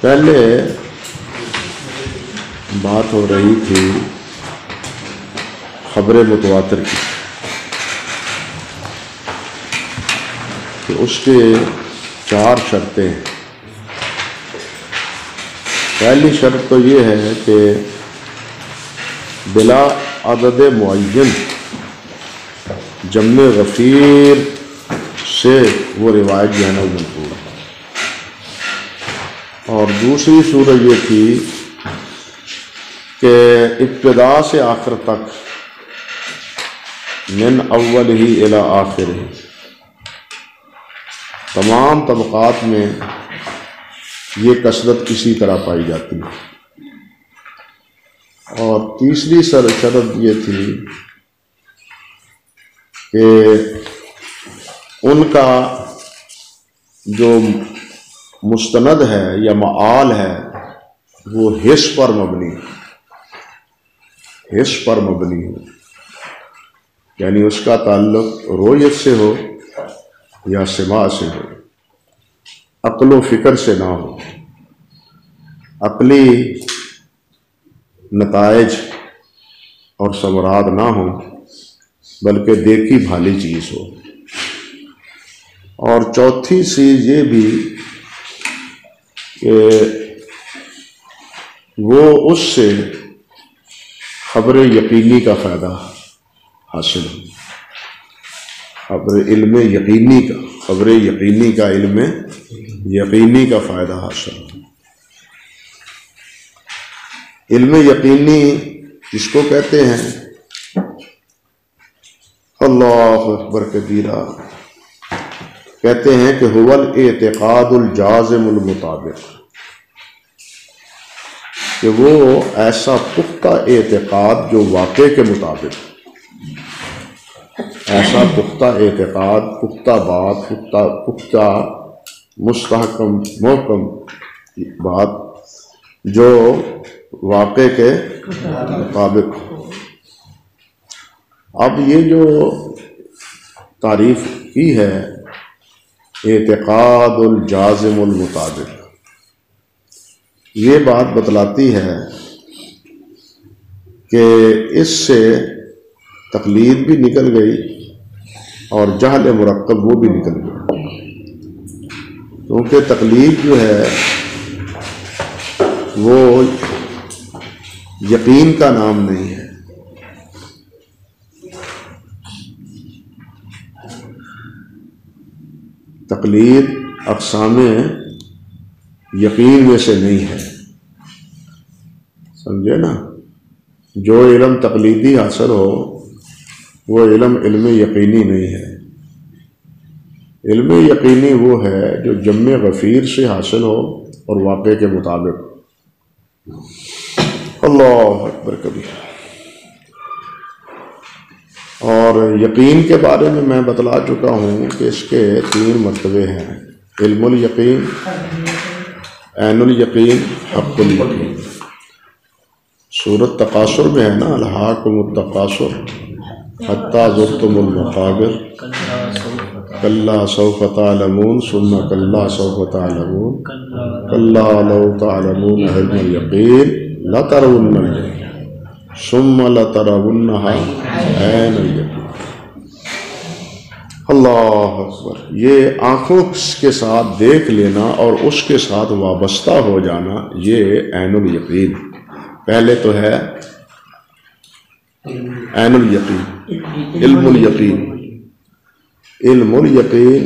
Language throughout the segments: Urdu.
پہلے بات ہو رہی تھی خبر متواتر کی کہ اس کے 4 شرطیں ہیں۔ پہلی شرط تو یہ ہے کہ بلا عدد معین جمع غفیر سے وہ روایت جو ہے نا منقول ہے۔ اور دوسری صورت یہ تھی کہ ابتدا سے آخر تک من اول ہی الی آخر ہی تمام طبقات میں یہ کثرت اسی طرح پائی جاتی ہے۔ اور تیسری شرط یہ تھی کہ ان کا جو مستند ہے یا معال ہے وہ حس پر مبنی ہو، یعنی اس کا تعلق رویت سے ہو یا سماع سے ہو، عقل و فکر سے نہ ہو، عقلی نتائج اور ثمرات نہ ہوں، بلکہ دیکھی بھالی چیز ہو۔ اور چوتھی چیز یہ بھی کہ وہ اس سے خبر یقینی کا فائدہ حاصل ہو، خبر یقینی کا علم یقینی کا فائدہ حاصل ہو۔ علم یقینی جس کو کہتے ہیں، اللہ اکبر کبیرہ، کہتے ہیں کہ هو الاعتقاد الجازم المطابق، کہ وہ ایسا پختہ اعتقاد جو واقع کے مطابق، ایسا پختہ اعتقاد، پختہ بات، پختہ مستحکم محکم بات جو واقع کے مطابق ہو۔ اب یہ جو تعریف کی ہے اعتقاد الجازم المطابق، یہ بات بتلاتی ہے کہ اس سے تقلید بھی نکل گئی اور جہل مرکب وہ بھی نکل گئی، کیونکہ تقلید جو ہے وہ یقین کا نام نہیں ہے۔ تقلید اقسام یقین میں سے نہیں ہے، سمجھے نا؟ جو علم تقلیدی حاصل ہو وہ علم یقینی نہیں ہے۔ علم یقینی وہ ہے جو جمع غفیر سے حاصل ہو اور واقع کے مطابق۔ اللہ اکبر کبیر۔ اور یقین کے بارے میں بتلا چکا ہوں کہ اس کے 3 مرتبے ہیں: علم الیقین، عین الیقین، حق الیقین۔ سورۃ تکاثر میں ہے نا، الہاکم التکاثر حتی زرتم المقابر کلا سوف تعلمون ثم کلا سوف تعلمون کلا لو تعلمون علم الیقین لترون الجحیم ثم لترونها عین الیقین۔ اللہ اکبر۔ یہ آنکھوں کے ساتھ دیکھ لینا اور اس کے ساتھ وابستہ ہو جانا، یہ عین الیقین۔ پہلے تو ہے عین الیقین، علم الیقین،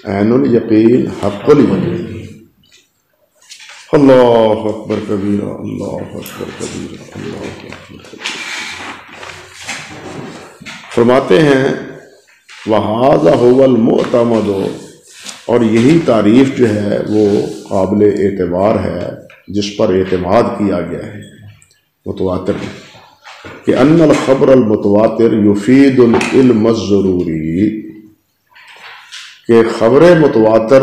عین الیقین، حق الیقین۔ اللہ اکبر کبیرہ، اللہ اکبر کبیرہ، اللہ اکبر کبیرہ۔ فرماتے ہیں وَهَذَا هُوَ الْمُعْتَمَدُ، اور یہی تعریف جو ہے وہ قابل اعتبار ہے، جس پر اعتماد کیا گیا ہے متواتر میں، کہ ان الخبر المتواتر یفید العلم الضروری، کہ خبر متواتر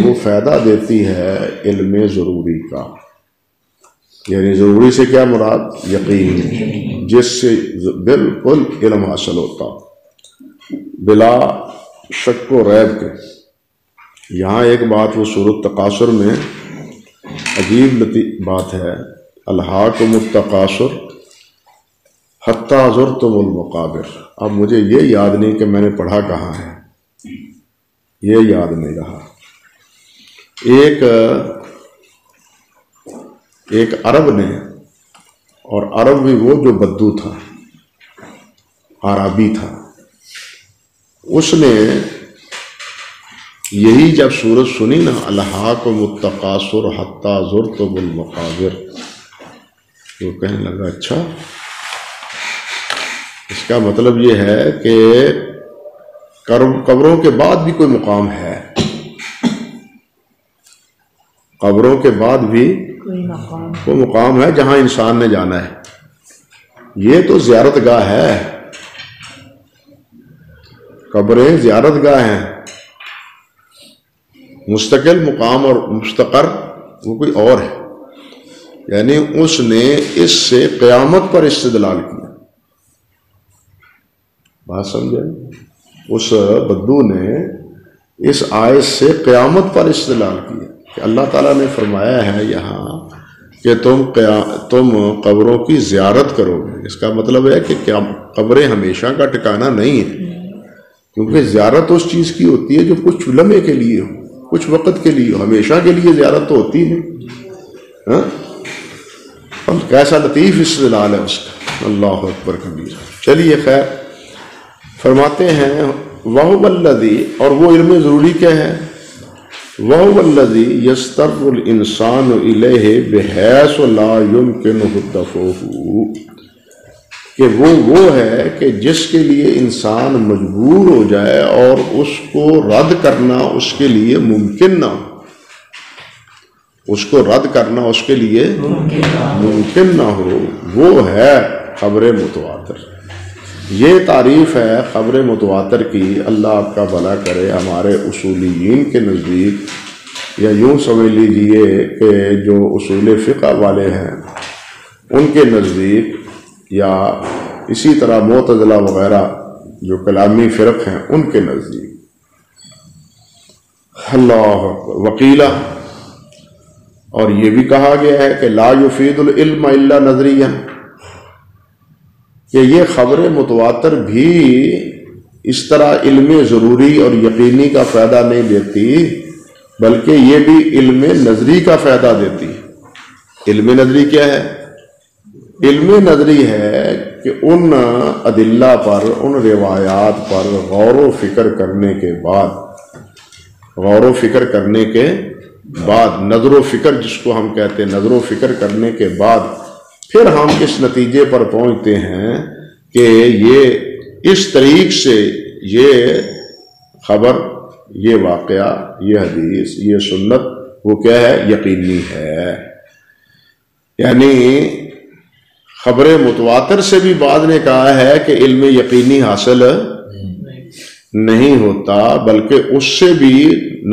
وہ فائدہ دیتی ہے علم ضروری کا، یعنی ضروری سے کیا مراد؟ یقین، جس سے بالکل علم حاصل ہوتا بلا شک و ریب کے۔ یہاں ایک بات وہ سورۃ تکاثر میں عجیب بات ہے، الہاکم التکاثر حتی زرتم المقابر۔ اب مجھے یہ یاد نہیں کہ میں نے پڑھا کہاں ہے، یہ یاد نہیں رہا۔ ایک عرب نے، اور عرب بھی وہ جو بدو تھا، عربی تھا، اس نے یہی جب سورت سنی نا، الہاکم التکاثر حتی زرتم المقابر، وہ کہنے لگا اچھا اس کا مطلب یہ ہے کہ قبروں کے بعد بھی کوئی مقام ہے، قبروں کے بعد بھی کوئی مقام ہے جہاں انسان نے جانا ہے۔ یہ تو زیارت گاہ ہے، قبریں زیارت گاہ ہیں، مستقل مقام اور مستقر وہ کوئی اور ہے۔ یعنی اس نے اس سے قیامت پر استدلال کیا، بات سمجھے؟ اس بدو نے اس آیت سے قیامت پر استدلال کیا کہ اللہ تعالیٰ نے فرمایا ہے یہاں کہ تم قبروں کی زیارت کرو گے، اس کا مطلب ہے کہ قبریں ہمیشہ کا ٹھکانہ نہیں ہے، کیونکہ زیارت اس چیز کی ہوتی ہے جو کچھ لمحے کے لیے ہو، کچھ وقت کے لیے ہو، ہمیشہ کے لیے زیارت تو ہوتی نہیں۔ کیسا لطیف استدلال ہے اس کا، اللہ اکبر کبیر۔ چلیے خیر، فرماتے ہیں وَهُوَ الَّذِي، اور وہ علم ضروری کیا ہے؟ وَهُوَ الَّذِي يَسْتَرُّ الْإِنسَانُ إِلَيْهِ بِحَيْثُ لَا يُمْكِنُهُ الدَّفْعُ، کہ وہ ہے کہ جس کے لیے انسان مجبور ہو جائے اور اس کو رد کرنا اس کے لیے ممکن نہ ہو، اس کو رد کرنا اس کے لیے ممکن نہ ہو، وہ ہے خبر متواتر۔ یہ تعریف ہے خبر متواتر کی۔ اللہ آپ کا بھلا کرے۔ ہمارے اصولیین کے نزدیک، یا یوں سمجھ لیجئے کہ جو اصول فقہ والے ہیں ان کے نزدیک، یا اسی طرح معتزلہ وغیرہ جو کلامی فرق ہیں ان کے نزدیک، اللہ وکیلہ، اور یہ بھی کہا گیا ہے کہ لا یفید العلم الا نظریہ، کہ یہ خبر متواتر بھی اس طرح علم ضروری اور یقینی کا فائدہ نہیں دیتی، بلکہ یہ بھی علم نظری کا فائدہ دیتی۔ علم نظری کیا ہے؟ علم نظری ہے کہ ان ادلہ پر، ان روایات پر غور و فکر کرنے کے بعد نظر و فکر جس کو ہم کہتے ہیں، نظر و فکر کرنے کے بعد پھر ہم اس نتیجے پر پہنچتے ہیں کہ یہ اس طریق سے یہ خبر، یہ واقعہ، یہ حدیث، یہ سنت وہ کیا ہے؟ یقینی ہے۔ یعنی خبر متواتر سے بھی بعد نے کہا ہے کہ علم یقینی حاصل نہیں ہوتا، بلکہ اس سے بھی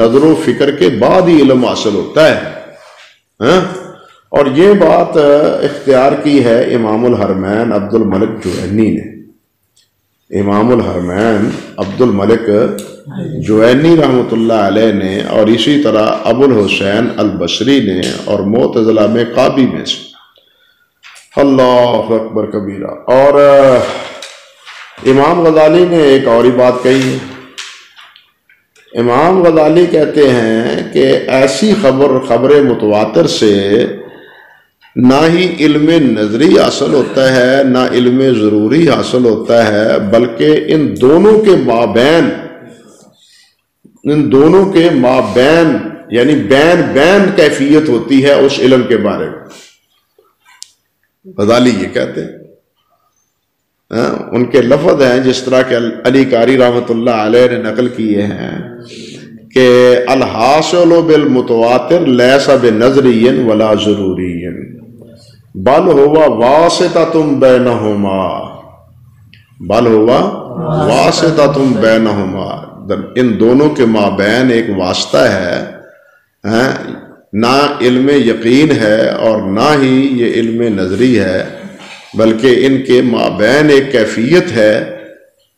نظر و فکر کے بعد ہی علم حاصل ہوتا ہے۔ اور یہ بات اختیار کی ہے امام الحرمین عبد الملک جوینی نے۔ امام الحرمین عبد الملک جوینی رحمۃ اللہ علیہ نے، اور اسی طرح ابو الحسین البصری نے، اور معتزلہ میں قابی میں سے۔ اللہ اکبر کبیرہ۔ اور امام غزالی نے ایک اور ہی بات کہی ہے۔ امام غزالی کہتے ہیں کہ ایسی خبر متواتر سے نہ ہی علم نظری حاصل ہوتا ہے، نہ علم ضروری حاصل ہوتا ہے، بلکہ ان دونوں کے مابین یعنی بین کیفیت ہوتی ہے اس علم کے بارے میں۔ غزالی یہ کہتے ہیں، ان کے لفظ ہیں جس طرح کہ علی قاری رحمۃ اللہ علیہ نے نقل کیے ہیں کہ الحاصل بالمتواتر لیس بنظری ولا ضروری بل ہوا واسطۃ بینہما، ان دونوں کے مابین ایک واسطہ ہے، نہ علم یقین ہے اور نہ ہی یہ علم نظری ہے، بلکہ ان کے مابین ایک کیفیت ہے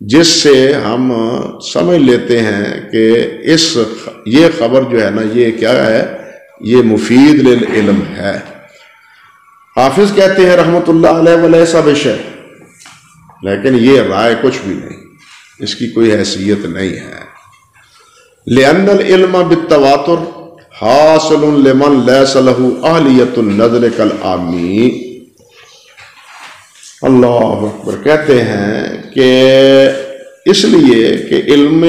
جس سے ہم سمجھ لیتے ہیں کہ یہ خبر جو ہے نا، یہ کیا ہے؟ یہ مفید للعلم ہے۔ حافظ کہتے ہیں رحمۃ اللہ علیہ ولیسا بشیء، لیکن یہ رائے کچھ بھی نہیں، اس کی کوئی حیثیت نہیں ہے۔ لأن العلم بالتواتر حاصل لمن لیس له اہلیت النظر کالعامی۔ اللہ اکبر۔ کہتے ہیں کہ اس لیے کہ علم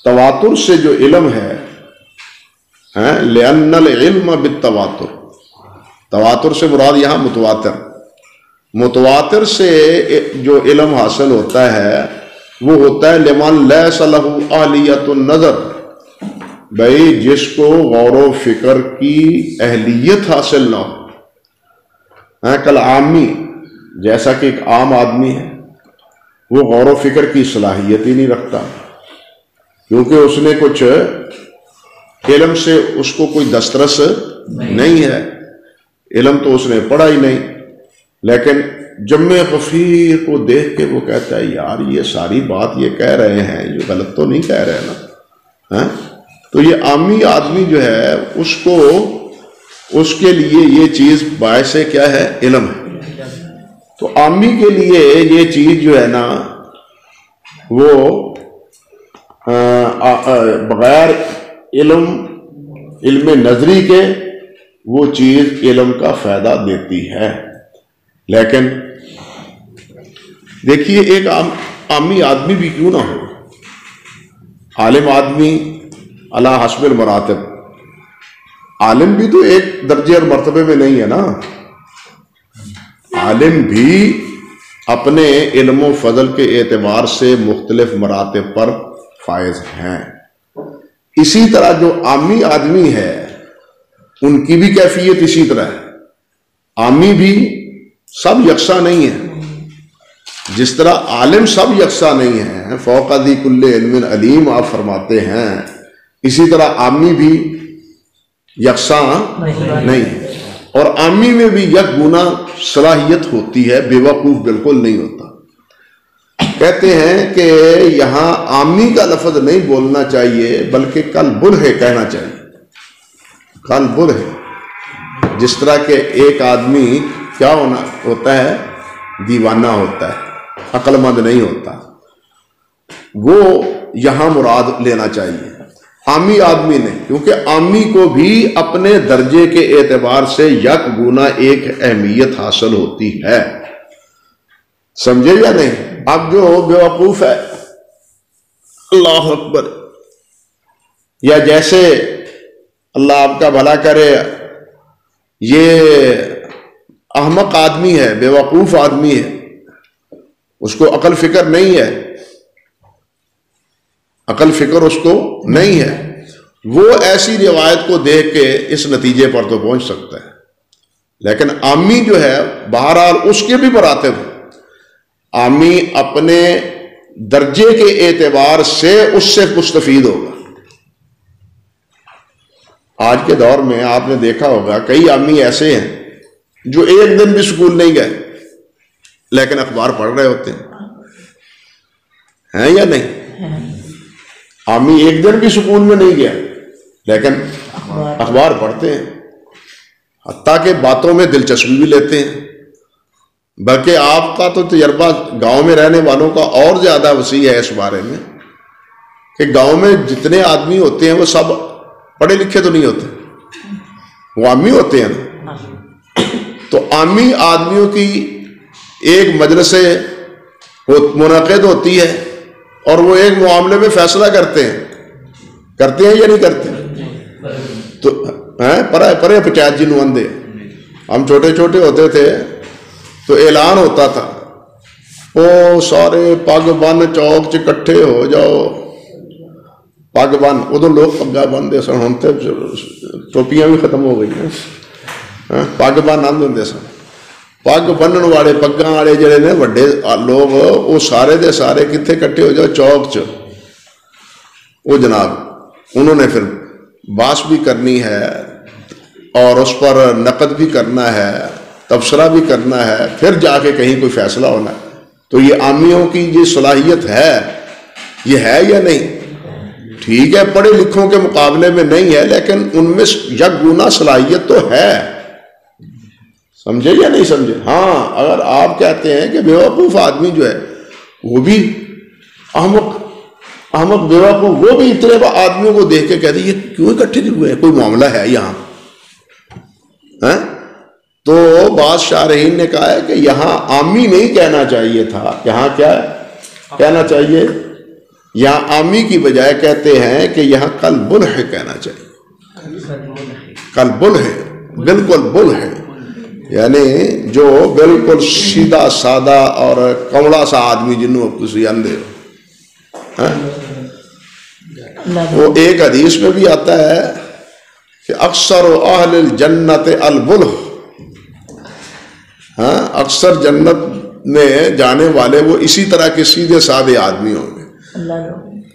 تواتر سے جو علم ہے، لأن العلم بالتواتر، تواتر سے مراد یہاں متواتر، متواتر سے جو علم حاصل ہوتا ہے وہ ہوتا ہے لمن لیس له اہلیت النظر، بھائی جس کو غور و فکر کی اہلیت حاصل نہ ہو، کالعامی، جیسا کہ ایک عام آدمی ہے وہ غور و فکر کی صلاحیت ہی نہیں رکھتا، کیونکہ اس نے کچھ علم سے اس کو کوئی دسترس نہیں ہے، علم تو اس نے پڑھا ہی نہیں، لیکن جمع غفیر کو دیکھ کے وہ کہتا ہے یار یہ ساری بات یہ کہہ رہے ہیں، یہ غلط تو نہیں کہہ رہے نا۔ تو یہ عامی آدمی جو ہے اس کو، اس کے لیے یہ چیز باعث کیا ہے؟ علم ہے۔ تو عامی کے لیے یہ چیز جو ہے نا وہ بغیر علم نظری کے وہ چیز علم کا فائدہ دیتی ہے۔ لیکن دیکھیے ایک عامی آدمی بھی کیوں نہ ہو، عالم آدمی علی حسب المراتب، عالم بھی تو ایک درجے اور مرتبے میں نہیں ہے نا، عالم بھی اپنے علم و فضل کے اعتبار سے مختلف مراتب پر فائز ہیں۔ اسی طرح جو عامی آدمی ہے ان کی بھی کیفیت اسی طرح ہے، عامی بھی سب یکساں نہیں ہے، جس طرح عالم سب یکساں نہیں ہیں، فوق ذی کل علم علیم آپ فرماتے ہیں، اسی طرح عامی بھی یکساں نہیں ہے، اور عامی میں بھی یک گنا صلاحیت ہوتی ہے، بے وقوف بالکل نہیں ہوتا۔ کہتے ہیں کہ یہاں عامی کا لفظ نہیں بولنا چاہیے بلکہ کل برہے کہنا چاہیے، کل برہے، جس طرح کہ ایک آدمی کیا ہوتا ہے؟ دیوانہ ہوتا ہے، عقل مند نہیں ہوتا، وہ یہاں مراد لینا چاہیے، عامی آدمی نے، کیونکہ عامی کو بھی اپنے درجے کے اعتبار سے یک گنا ایک اہمیت حاصل ہوتی ہے، سمجھے یا نہیں؟ اب جو بے وقوف ہے، اللہ اکبر، یا جیسے اللہ آپ کا بھلا کرے یہ احمق آدمی ہے، بے وقوف آدمی ہے، اس کو عقل فکر نہیں ہے، عقل فکر اس کو نہیں ہے، وہ ایسی روایت کو دیکھ کے اس نتیجے پر تو پہنچ سکتا ہے، لیکن عامی جو ہے بہرحال اس کے بھی مراتب ہیں، عامی اپنے درجے کے اعتبار سے اس سے مستفید ہوگا۔ آج کے دور میں آپ نے دیکھا ہوگا کئی عامی ایسے ہیں جو ایک دن بھی سکول نہیں گئے لیکن اخبار پڑھ رہے ہوتے ہیں یا نہیں؟ عامی ایک دن بھی سکول میں نہیں گیا لیکن اخبار پڑھتے ہیں، حتیٰ کہ باتوں میں دلچسپی بھی لیتے ہیں، بلکہ آپ کا تو تجربہ گاؤں میں رہنے والوں کا اور زیادہ وسیع ہے اس بارے میں کہ گاؤں میں جتنے آدمی ہوتے ہیں وہ سب پڑھے لکھے تو نہیں ہوتے، وہ عامی ہوتے ہیں نا۔ تو عامی آدمیوں کی ایک مجلس منعقد ہوتی ہے اور وہ ایک معاملے میں فیصلہ کرتے ہیں یا نہیں کرتے؟ تو پرے پچایت جی نوندے، ہم چھوٹے چھوٹے ہوتے تھے تو اعلان ہوتا تھا، او سارے پگ بن چوک چ کٹھے ہو جاؤ، پگ بن، ادو لوگ پگا بنتے سن، ہوں تو ٹوپیاں بھی ختم ہو گئی ہیں، پگ بن آدھے ہوں سن، پگ بنن والے پگاں والے جڑے نے وڈے لوگ وہ سارے دے سارے کتنے کٹھے ہو جاؤ؟ چوک چ، وہ جناب انہوں نے پھر باس بھی کرنی ہے اور اس پر نقد بھی کرنا ہے، تبصرہ بھی کرنا ہے، پھر جا کے کہیں کوئی فیصلہ ہونا ہے۔ تو یہ عامیوں کی یہ صلاحیت ہے، یہ ہے یا نہیں؟ ٹھیک ہے پڑھے لکھوں کے مقابلے میں نہیں ہے، لیکن ان میں یک گنا صلاحیت تو ہے، سمجھے یا نہیں سمجھے؟ ہاں اگر آپ کہتے ہیں کہ بیوقوف آدمی جو ہے وہ بھی احمق بیوقوف، وہ بھی اتنے آدمیوں کو دیکھ کے کہتے ہیں یہ کیوں اکٹھے ہوئے ہیں، کوئی معاملہ ہے یہاں؟ تو بعض شارحین نے کہا ہے کہ یہاں عامی نہیں کہنا چاہیے تھا، یہاں کیا کہنا چاہیے؟ یہاں عامی کی بجائے کہتے ہیں کہ یہاں کل بل ہے کہنا چاہیے، کل بل ہے، بالکل بل ہے، یعنی جو بالکل سیدھا سادہ اور کمڑا سا آدمی جنہوں کسی اندھے وہ ایک حدیث میں بھی آتا ہے کہ اکثر اہل الجنت البلہ، اکثر جنت میں جانے والے وہ اسی طرح کے سیدھے سادے آدمی ہوں گے،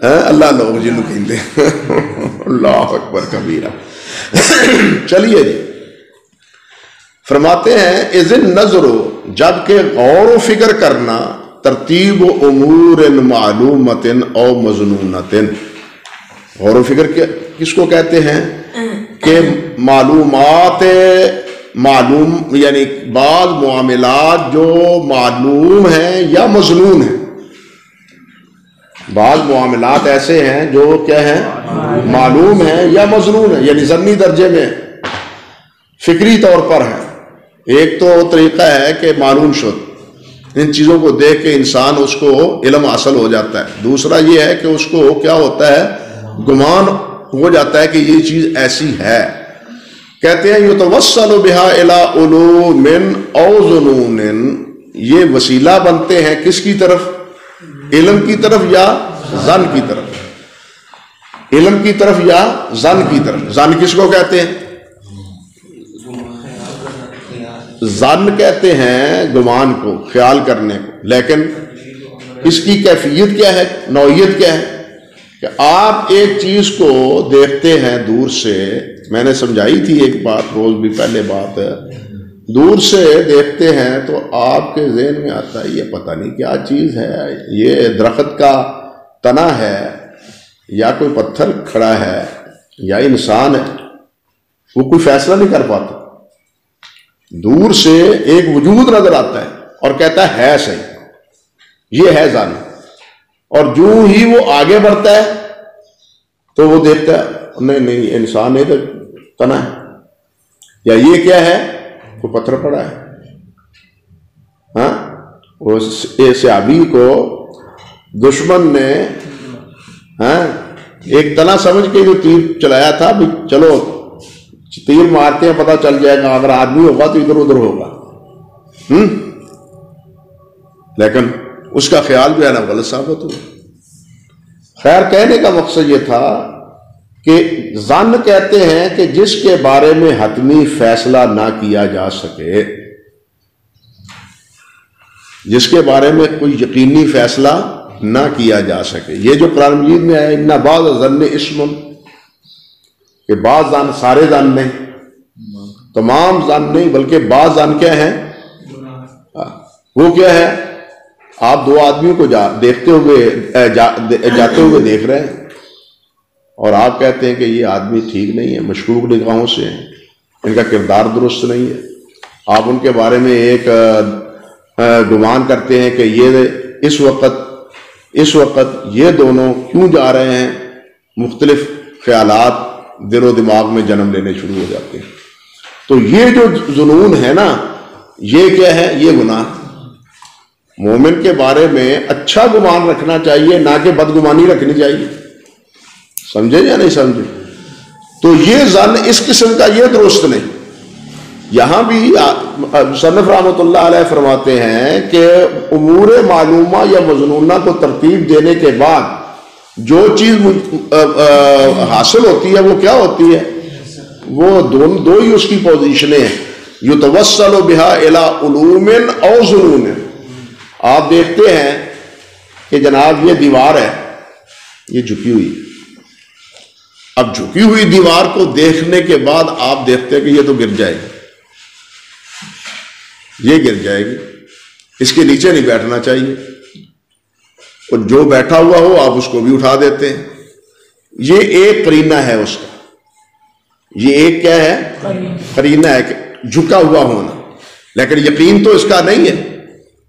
اللہ لوگ جنہوں کہتے ہیں اللہ اکبر کبیرہ۔ چلیے جی، فرماتے ہیں اذن نظر، جبکہ غور و فکر کرنا، ترتیب امور معلومت او مظنونت، غور و فکر کس کو کہتے ہیں؟ کہ معلومات معلوم، یعنی بعض معاملات جو معلوم ہیں یا مظنون ہیں، بعض معاملات ایسے ہیں جو کیا ہیں؟ معلوم ہیں یا مظنون ہیں، یعنی ضمنی درجے میں فکری طور پر ہے۔ ایک تو طریقہ ہے کہ معلوم شد، ان چیزوں کو دیکھ کے انسان اس کو علم حاصل ہو جاتا ہے، دوسرا یہ ہے کہ اس کو کیا ہوتا ہے؟ گمان ہو جاتا ہے کہ یہ چیز ایسی ہے۔ کہتے ہیں یتوسل بہا الی علوم او ظنون، یہ وسیلہ بنتے ہیں کس کی طرف؟ علم کی طرف یا ظن کی طرف؟ علم کی طرف یا ظن کی طرف؟ ظن کس کو کہتے ہیں؟ ظن کہتے ہیں گمان کو، خیال کرنے کو، لیکن اس کی کیفیت کیا ہے، نوعیت کیا ہے؟ کہ آپ ایک چیز کو دیکھتے ہیں دور سے، میں نے سمجھائی تھی ایک بات روز بھی پہلے بات ہے، دور سے دیکھتے ہیں تو آپ کے ذہن میں آتا ہے یہ پتہ نہیں کیا چیز ہے، یہ درخت کا تنا ہے یا کوئی پتھر کھڑا ہے یا انسان ہے، وہ کوئی فیصلہ نہیں کر پاتا، دور سے ایک وجود نظر آتا ہے اور کہتا ہے صحیح، یہ ہے ظن، اور جو ہی وہ آگے بڑھتا ہے تو وہ دیکھتا ہے نہیں انسان نہیں تو تنا ہے، یا یہ کیا ہے، کوئی پتھر پڑا ہے۔ ہاں، وہ صحابی کو دشمن نے ایک تنا سمجھ کے جو تیر چلایا تھا، بھی چلو تیر مارتے ہیں پتہ چل جائے گا، اگر آدمی ہوگا تو ادھر ادھر ہوگا، لیکن اس کا خیال جو ہے نا غلط ثابت ہوا۔ خیر، کہنے کا مقصد یہ تھا کہ ظن کہتے ہیں کہ جس کے بارے میں حتمی فیصلہ نہ کیا جا سکے، جس کے بارے میں کوئی یقینی فیصلہ نہ کیا جا سکے، یہ جو قرآن مجید میں ہے ان بعض ظن اسم، کہ بعض ظن، سارے ظن نہیں، تمام ظن نہیں، بلکہ بعض ظن کیا ہیں؟ وہ کیا ہے؟ آپ دو آدمیوں کو دیکھتے ہوئے جاتے ہوئے دیکھ رہے ہیں اور آپ کہتے ہیں کہ یہ آدمی ٹھیک نہیں ہے، مشکوک نگاہوں سے ہیں، ان کا کردار درست نہیں ہے، آپ ان کے بارے میں ایک گمان کرتے ہیں کہ یہ اس وقت یہ دونوں کیوں جا رہے ہیں، مختلف خیالات دل و دماغ میں جنم لینے شروع ہو جاتے ہیں۔ تو یہ جو جنون ہے نا، یہ کیا ہے؟ یہ گناہ۔ مومن کے بارے میں اچھا گمان رکھنا چاہیے، نہ کہ بدگمانی رکھنی چاہیے، سمجھے یا نہیں سمجھے؟ تو یہ ظن اس قسم کا یہ درست نہیں۔ یہاں بھی مصنف رحمۃ اللہ علیہ فرماتے ہیں کہ امور معلومہ یا مظنونہ کو ترتیب دینے کے بعد جو چیز حاصل ہوتی ہے وہ کیا ہوتی ہے؟ وہ دو ہی اس کی پوزیشنیں ہیں، یتوسل بہا الی علوم او ظنون۔ آپ دیکھتے ہیں کہ جناب یہ دیوار ہے، یہ جھکی ہوئی، اب جھکی ہوئی دیوار کو دیکھنے کے بعد آپ دیکھتے ہیں کہ یہ تو گر جائے گی، یہ گر جائے گی، اس کے نیچے نہیں بیٹھنا چاہیے، اور جو بیٹھا ہوا ہو آپ اس کو بھی اٹھا دیتے ہیں، یہ ایک قرینہ ہے اس کا، یہ ایک کیا ہے؟ قرینہ ہے کہ جھکا ہوا ہونا، لیکن یقین تو اس کا نہیں ہے۔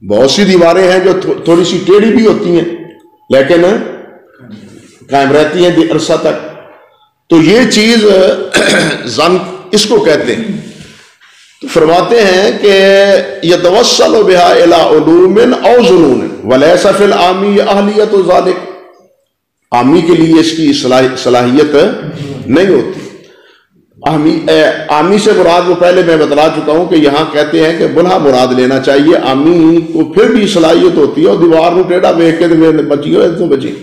بہت سی دیواریں ہیں جو تھوڑی سی ٹیڑھی بھی ہوتی ہیں لیکن قائم رہتی ہیں عرصہ تک۔ تو یہ چیز ظن اس کو کہتے ہیں۔ تو فرماتے ہیں کہ یتوسل بہا الی علوم او ظنون ولیس فی العامی اہلیت ذلک، عامی کے لیے اس کی صلاحیت نہیں ہوتی۔ عامی سے مراد وہ پہلے میں بتلا چکا ہوں کہ یہاں کہتے ہیں کہ بلہا مراد لینا چاہیے، عامی کو پھر بھی صلاحیت ہوتی ہے، اور دیوار کو ٹیڑھا دیکھ کے میں بچی ہو تو بچی،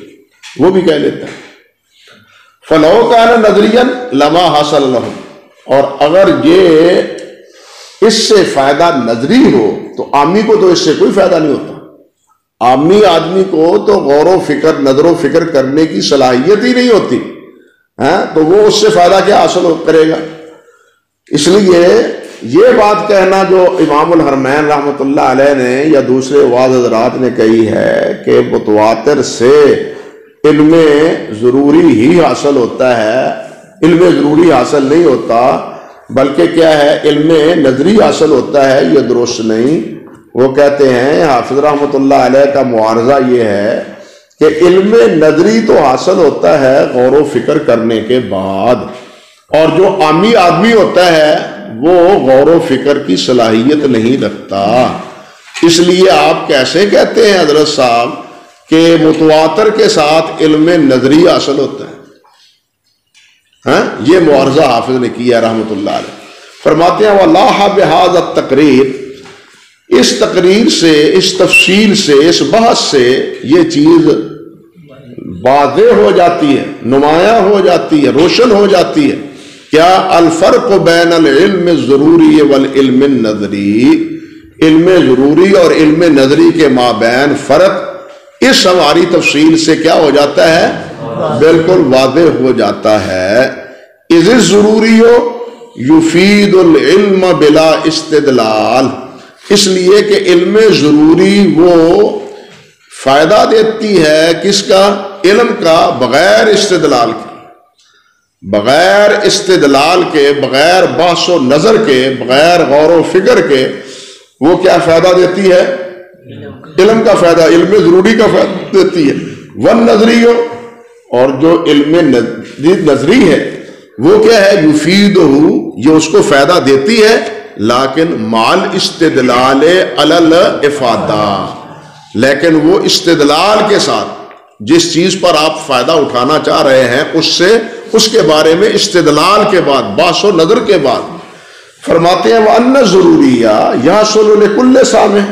وہ بھی کہہ لیتا ہے۔ فلو کان نظریا لما حاصل لہم، اور اگر یہ اس سے فائدہ نظری ہو تو عامی کو تو اس سے کوئی فائدہ نہیں ہوتا۔ عامی آدمی کو تو غور و فکر، نظر و فکر کرنے کی صلاحیت ہی نہیں ہوتی، تو وہ اس سے فائدہ کیا حاصل کرے گا؟ اس لیے یہ بات کہنا جو امام الحرمین رحمۃ اللہ علیہ نے یا دوسرے واعظ حضرات نے کہی ہے کہ متواتر سے علم ضروری ہی حاصل ہوتا ہے، علم ضروری حاصل نہیں ہوتا بلکہ کیا ہے علم نظری حاصل ہوتا ہے، یہ درست نہیں۔ وہ کہتے ہیں حافظ رحمۃ اللہ علیہ کا معارضہ یہ ہے کہ علم نظری تو حاصل ہوتا ہے غور و فکر کرنے کے بعد، اور جو عامی آدمی ہوتا ہے وہ غور و فکر کی صلاحیت نہیں رکھتا۔ اس لیے آپ کیسے کہتے ہیں حضرت صاحب کہ متواتر کے ساتھ علم نظری حاصل ہوتا ہے؟ یہ معارضہ حافظ نے کیا رحمۃ اللہ علیہ۔ فرماتے ہیں وَاللَّهَ بِهَذَا التَّقْرِيرِ، اس تقریر سے، اس تفصیل سے، اس بحث سے یہ چیز واضح ہو جاتی ہے، نمایاں ہو جاتی ہے، روشن ہو جاتی ہے۔ کیا؟ الفرق بین العلم الضروری والعلم النظری، علم ضروری اور علم نظری کے مابین فرق اس ہماری تفصیل سے کیا ہو جاتا ہے؟ بالکل واضح ہو جاتا ہے۔ اذ الضروری یفید العلم بلا استدلال، اس لیے کہ علم ضروری وہ فائدہ دیتی ہے کس کا؟ علم کا، بغیر استدلال کے، بغیر استدلال کے، بغیر بحث و نظر کے، بغیر غور و فکر کے وہ کیا فائدہ دیتی ہے؟ علم کا فائدہ، علم ضروری کا فائدہ دیتی ہے۔ والنظری، اور جو علم نظری ہے وہ کیا ہے؟ یفیدہ، یہ اس کو فائدہ دیتی ہے لیکن مال استدلال علی الافادہ، لیکن وہ استدلال کے ساتھ جس چیز پر آپ فائدہ اٹھانا چاہ رہے ہیں اس سے، اس کے بارے میں استدلال کے بعد، بحث و نظر کے بعد۔ فرماتے ہیں وَأَنَّ الضُّرُورِيَّ يَحْصُلُ لِكُلِّ سَامِعٍ،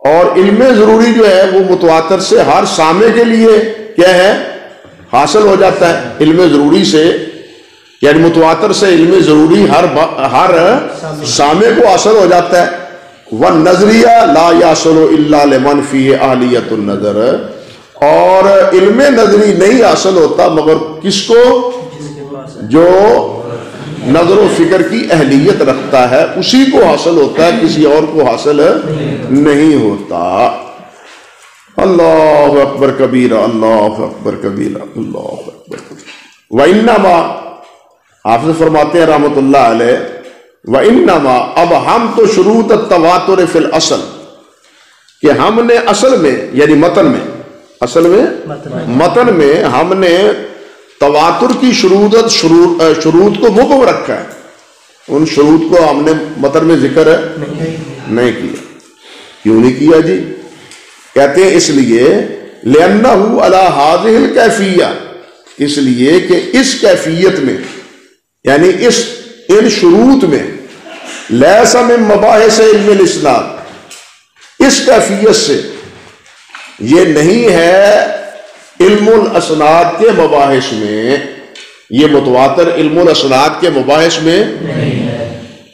اور علم ضروری جو ہے وہ متواتر سے ہر سامع کے لیے کیا ہے؟ حاصل ہو جاتا ہے۔ علم ضروری سے یعنی متواتر سے علم ضروری ہر سامع کو حاصل ہو جاتا ہے۔ وَالنَّظْرِيَّ لَا يَحْصُلُ إِلَّا لِمَنْ فِيهِ أَهْلِيَّةُ النَّظْرِ، اور علم نظری نہیں حاصل ہوتا مگر کس کو؟ جو نظر و فکر کی اہلیت رکھتا ہے، اسی کو حاصل ہوتا ہے، کسی اور کو حاصل نہیں ہوتا۔ اللہ اکبر کبیرہ، اللہ اکبر کبیرہ، اللہ اکبر کبیرہ۔ وَإِنَّمَا، حافظ فرماتے ہیں رحمۃ اللہ علیہ، وَإِنَّمَا، اب ہم تو شروط التواتر فی الاصل، کہ ہم نے اصل میں یعنی متن میں، اصل میں متن میں ہم نے تواتر کی شروط کو مقرر رکھا ہے، ان شروط کو ہم نے متن میں ذکر نہیں کیا۔ کیوں نہیں کیا جی؟ کہتے ہیں اس لیے لِأَنَّهُ عَلَى هَذِهِ الْكَيْفِيَّةِ، اس لیے کہ اس کیفیت میں یعنی ان شروط میں لَيْسَ مِن مَبَاحِثِ عِلْمِ الْإِسْنَادِ، اس کیفیت سے یہ نہیں ہے علم الاسناد کے مباحث میں، یہ متواتر علم الاسناد کے مباحث میں نہیں ہے۔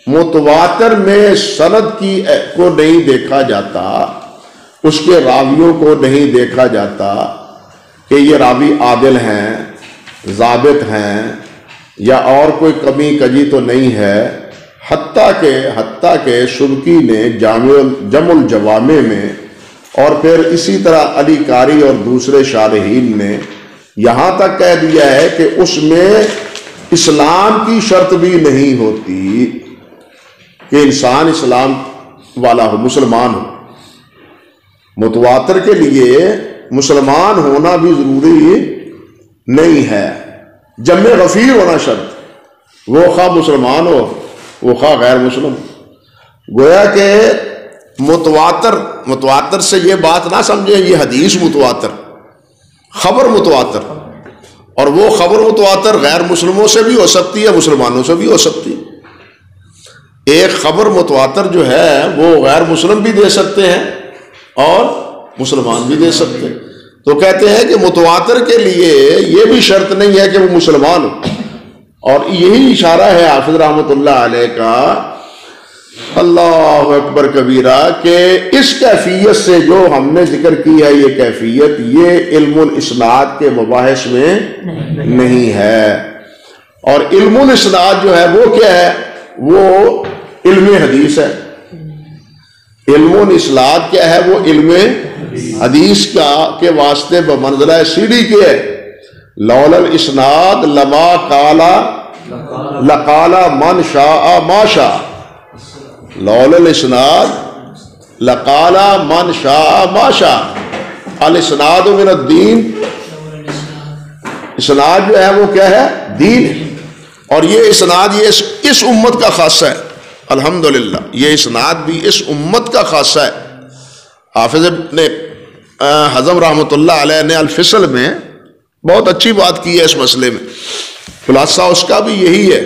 متواتر میں سند کی کو نہیں دیکھا جاتا، اس کے راویوں کو نہیں دیکھا جاتا کہ یہ راوی عادل ہیں، ضابط ہیں، یا اور کوئی کمی کجی تو نہیں ہے۔ حتیٰ کہ سبکی نے جمع الجوامع میں، اور پھر اسی طرح علی قاری اور دوسرے شارحین نے یہاں تک کہہ دیا ہے کہ اس میں اسلام کی شرط بھی نہیں ہوتی کہ انسان اسلام والا ہو، مسلمان ہو. متواتر کے لیے مسلمان ہونا بھی ضروری نہیں ہے، جمع غفیر ہونا شرط. وہ خواہ مسلمان ہو وہ خواہ غیر مسلم. گویا کہ متواتر سے یہ بات نہ سمجھیں یہ حدیث متواتر، خبر متواتر، اور وہ خبر متواتر غیر مسلموں سے بھی ہو سکتی ہے، مسلمانوں سے بھی ہو سکتی ہے. ایک خبر متواتر جو ہے وہ غیر مسلم بھی دے سکتے ہیں اور مسلمان بھی دے سکتے ہیں. تو کہتے ہیں کہ متواتر کے لیے یہ بھی شرط نہیں ہے کہ وہ مسلمان ہو. اور یہی اشارہ ہے حافظ رحمۃ اللہ علیہ کا، اللہ اکبر کبیرہ، کہ اس کیفیت سے جو ہم نے ذکر کی ہے یہ کیفیت، یہ علم الاسناد کے مباحث میں نہیں ہے. اور علم الاسناد جو ہے وہ کیا ہے؟ وہ علم حدیث ہے. علم الاسناد کیا ہے؟ وہ علم حدیث کے واسطے بمنزلہ سیڑھی کے ہے. لولا الاسناد لما قالا لقالا من شاء ما شاء. لولا الاسناد لقالا من شاء ما شاء. الاسناد من الدین، اسناد جو ہے وہ کیا ہے؟ دین ہے. اور یہ اسناد یہ اس امت کا خاصہ ہے. الحمدللہ یہ اسناد بھی اس امت کا خاصہ ہے. حافظ ابن حزم رحمۃ اللہ علیہ نے الفصل میں بہت اچھی بات کی ہے اس مسئلے میں. خلاصہ اس کا بھی یہی ہے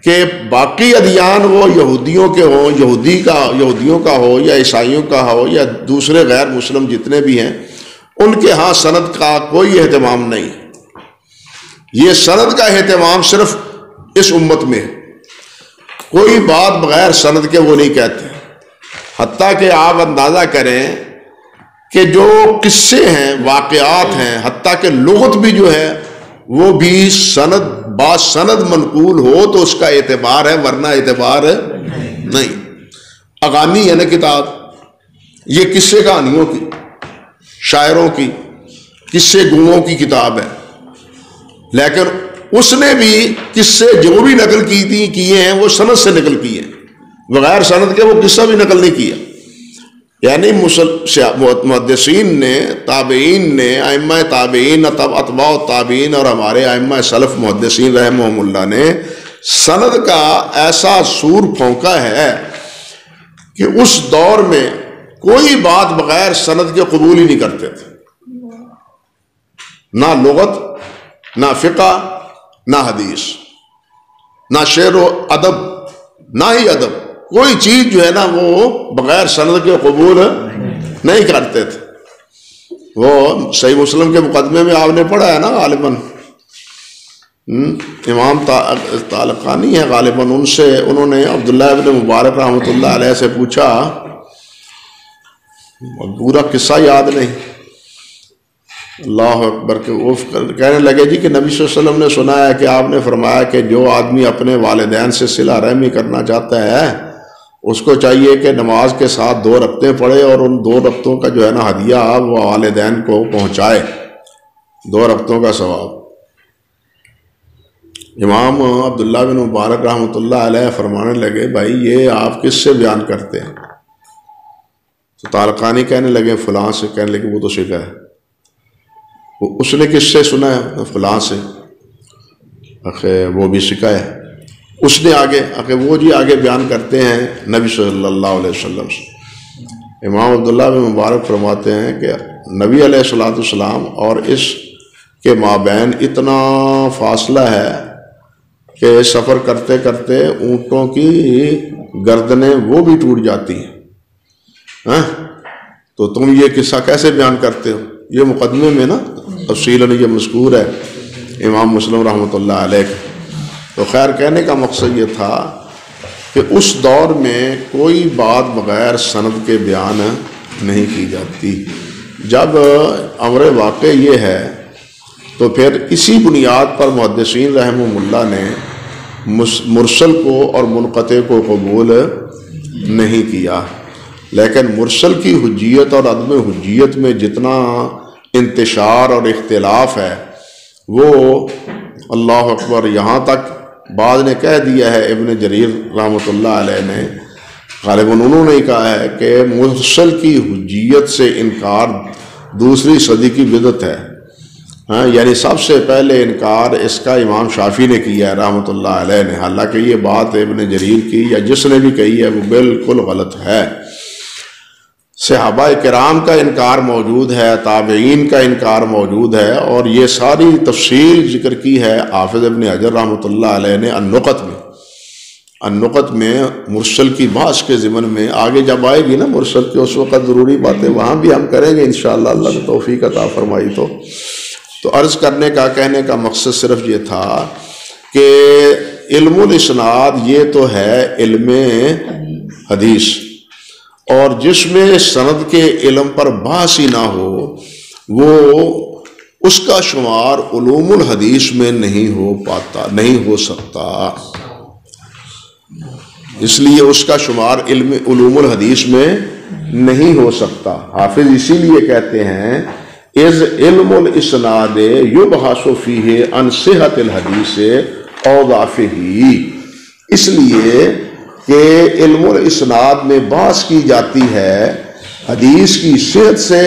کہ باقی ادیان وہ یہودیوں کے ہوں، یہودیوں کا ہو یا عیسائیوں کا ہو یا دوسرے غیر مسلم جتنے بھی ہیں، ان کے ہاں سند کا کوئی اہتمام نہیں. یہ سند کا اہتمام صرف اس امت میں ہے. کوئی بات بغیر سند کے وہ نہیں کہتے. حتیٰ کہ آپ اندازہ کریں کہ جو قصے ہیں، واقعات ہیں، حتیٰ کہ لغت بھی جو ہے وہ بھی سند با سند منقول ہو تو اس کا اعتبار ہے، ورنہ اعتبار نہیں. اغانی ہے نا کتاب، یہ قصے کہانیوں کی، شاعروں کی، قصے گوؤں کی کتاب ہے. لیکن اس نے بھی قصے جو بھی نقل کیے ہیں وہ سند سے نقل کیے ہیں، بغیر سند کے وہ قصہ بھی نقل نہیں کیا. یعنی محدثین نے، تابعین نے، ائمہ تابعین، اتباع التابعین اور ہمارے ائمہ سلف محدثین رحمہم اللہ نے سند کا ایسا سور پھونکا ہے کہ اس دور میں کوئی بات بغیر سند کے قبول ہی نہیں کرتے تھے. نہ لغت، نہ فقہ، نہ حدیث، نہ شعر و ادب، نہ ہی ادب، کوئی چیز جو ہے نا وہ بغیر سند کے قبول نہیں کرتے تھے. وہ صحیح مسلم کے مقدمے میں آپ نے پڑھا ہے نا غالباً، امام طالقانی ہے غالباً، انہوں نے عبداللہ ابن مبارک رحمۃ اللہ علیہ سے پوچھا، پورا قصہ یاد نہیں، اللہ اکبر، کہ وہ کہنے لگے جی کہ نبی صلی اللہ علیہ وسلم نے سنا ہے کہ آپ نے فرمایا کہ جو آدمی اپنے والدین سے صلہ رحمی کرنا چاہتا ہے اس کو چاہیے کہ نماز کے ساتھ 2 رکعتیں پڑھے اور ان 2 رکعتوں کا جو ہے نا ہدیہ وہ والدین کو پہنچائے، 2 رکعتوں کا ثواب. امام عبداللہ بن مبارک رحمۃ اللہ علیہ فرمانے لگے بھائی یہ آپ کس سے بیان کرتے ہیں؟ تو طالقانی کہنے لگے فلاں سے. کہنے لگے وہ تو سکھا ہے. اس نے کس سے سنا ہے؟ فلاں سے. وہ بھی سکھا ہے. اس نے آگے وہ جی آگے بیان کرتے ہیں نبی صلی اللہ علیہ وسلم سے. امام عبداللہ بن مبارک فرماتے ہیں کہ نبی علیہ الصلوۃ والسلام اور اس کے مابین اتنا فاصلہ ہے کہ سفر کرتے کرتے اونٹوں کی گردنیں وہ بھی ٹوٹ جاتی ہیں. تو تم یہ قصہ کیسے بیان کرتے ہو؟ یہ مقدمے میں نا تفصیلاً یہ مذکور ہے امام مسلم رحمۃ اللہ علیہ. تو خیر کہنے کا مقصد یہ تھا کہ اس دور میں کوئی بات بغیر سند کے بیان نہیں کی جاتی. جب امر واقع یہ ہے تو پھر اسی بنیاد پر محدثین رحمہم اللہ نے مرسل کو اور منقطع کو قبول نہیں کیا. لیکن مرسل کی حجیت اور عدم حجیت میں جتنا انتشار اور اختلاف ہے وہ اللہ اکبر یہاں تک بعض نے کہہ دیا ہے، ابن جریر رحمۃ اللہ علیہ نے غالباً انہوں نے کہا ہے کہ مرسل کی حجیت سے انکار دوسری صدی کی بدعت ہے. ہاں، یعنی سب سے پہلے انکار اس کا امام شافعی نے کیا ہے رحمۃ اللہ علیہ نے، حالانکہ یہ بات ابن جریر کی یا جس نے بھی کہی ہے وہ بالکل غلط ہے. صحابہ کرام کا انکار موجود ہے، تابعین کا انکار موجود ہے، اور یہ ساری تفصیل ذکر کی ہے حافظ ابن حجر رحمۃ اللہ علیہ نے النقط میں مرسل کی بحث کے ضمن میں. آگے جب آئے گی نا مرسل کی اس وقت ضروری باتیں وہاں بھی ہم کریں گے انشاءاللہ، اللہ نے توفیق عطا فرمائی. تو عرض کرنے کا کہنے کا مقصد صرف یہ تھا کہ علم الاسناد یہ تو ہے علم حدیث، اور جس میں سند کے علم پر بحث ہی نہ ہو وہ اس کا شمار علوم الحدیث میں نہیں ہو سکتا. اس لیے اس کا شمار علوم الحدیث میں نہیں ہو سکتا. حافظ اسی لیے کہتے ہیں از علم الاسناد یبحث فیہ عن صحت الحدیث او ضعفہ، اس لیے کہ علم الاسناد میں بحث کی جاتی ہے حدیث کی صحت سے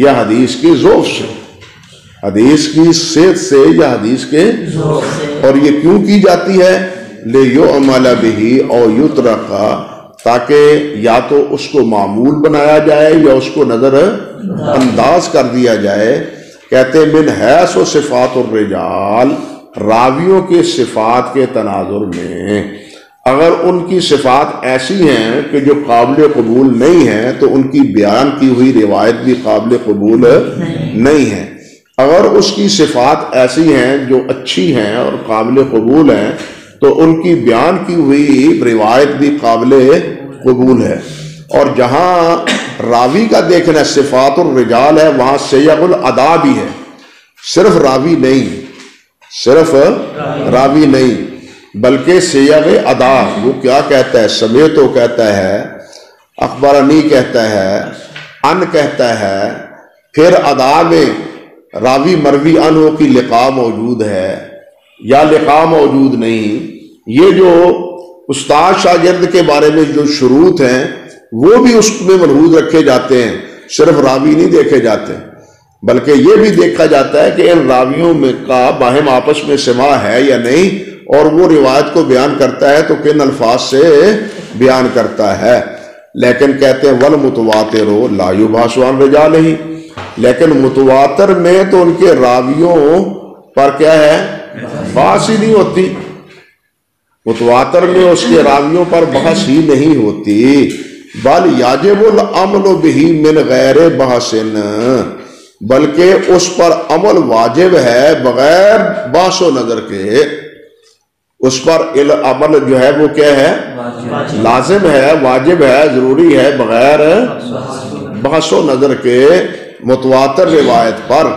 یا حدیث کے ضعف سے، حدیث کی صحت سے یا حدیث کے ضعف سے. اور یہ کیوں کی جاتی ہے؟ لیعمل بہ او یترک، تاکہ یا تو اس کو معمول بنایا جائے یا اس کو نظر انداز کر دیا جائے. کہتے من حیث و صفات الرجال، راویوں کے صفات کے تناظر میں اگر ان کی صفات ایسی ہیں کہ جو قابل قبول نہیں ہیں تو ان کی بیان کی ہوئی روایت بھی قابل قبول نہیں ہے. اگر اس کی صفات ایسی ہیں جو اچھی ہیں اور قابل قبول ہیں تو ان کی بیان کی ہوئی روایت بھی قابل قبول ہے. اور جہاں راوی کا دیکھنا صفات الرجال ہے وہاں سیغ الادا بھی ہے، صرف راوی نہیں بلکہ سیغ ادا. وہ کیا کہتا ہے؟ سمیتو کہتا ہے، اخبرنی کہتا ہے، ان کہتا ہے، پھر ادا میں راوی مروی انہو کی لقاء موجود ہے یا لقاء موجود نہیں. یہ جو استاد شاگرد کے بارے میں جو شروط ہیں وہ بھی اس میں ملحوظ رکھے جاتے ہیں، صرف راوی نہیں دیکھے جاتے بلکہ یہ بھی دیکھا جاتا ہے کہ ان راویوں میں کا باہم آپس میں سماع ہے یا نہیں، اور وہ روایت کو بیان کرتا ہے تو کن الفاظ سے بیان کرتا ہے. لیکن کہتے ہیں والمتواتر لا یبحث عن رجالہ، لیکن متواتر میں تو ان کے راویوں پر کیا ہے؟ بحث ہی نہیں ہوتی. متواتر میں اس کے راویوں پر بحث ہی نہیں ہوتی. بل یاجب العمل بہ من غیر بحث، بلکہ اس پر عمل واجب ہے بغیر بحث و نظر کے. اس پر عمل جو ہے وہ کیا ہے؟ لازم ہے، واجب ہے، ضروری ہے بغیر بحث و نظر کے متواتر روایت پر.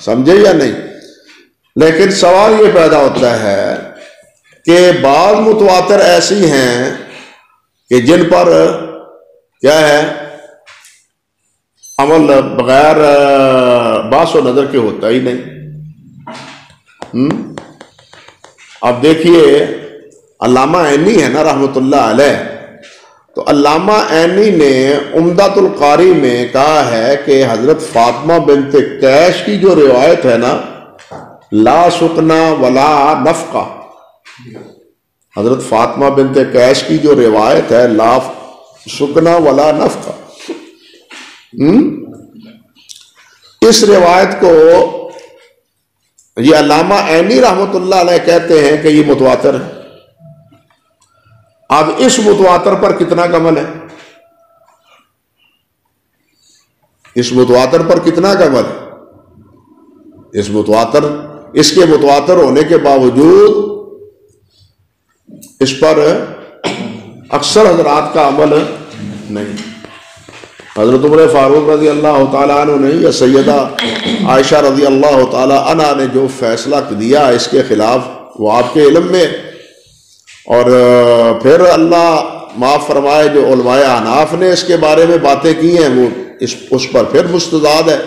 سمجھے یا نہیں؟ لیکن سوال یہ پیدا ہوتا ہے کہ بعض متواتر ایسی ہیں کہ جن پر کیا ہے؟ عمل بغیر بحث و نظر کے ہوتا ہی نہیں. اب دیکھیے علامہ عینی ہے نا رحمۃ اللہ علیہ، تو علامہ عینی نے عمدۃ القاری میں کہا ہے کہ حضرت فاطمہ بنت قیس کی جو روایت ہے نا، لا سکنا ولا نفقہ، حضرت فاطمہ بنت قیس کی جو روایت ہے لا سکنا ولا نفقہ، اس روایت کو یہ علامہ عینی رحمۃ اللہ علیہ کہتے ہیں کہ یہ متواتر ہے. اب اس متواتر پر کتنا عمل ہے؟ اس متواتر پر کتنا عمل ہے؟ اس کے متواتر ہونے کے باوجود اس پر اکثر حضرات کا عمل نہیں. حضرت عمر فاروق رضی اللہ تعالیٰ عنہ نے یا سیدہ عائشہ رضی اللہ تعالیٰ عنہ نے جو فیصلہ دیا اس کے خلاف وہ آپ کے علم میں، اور پھر اللہ معاف فرمائے جو علماء احناف نے اس کے بارے میں باتیں کی ہیں وہ اس پر پھر مستزاد ہے.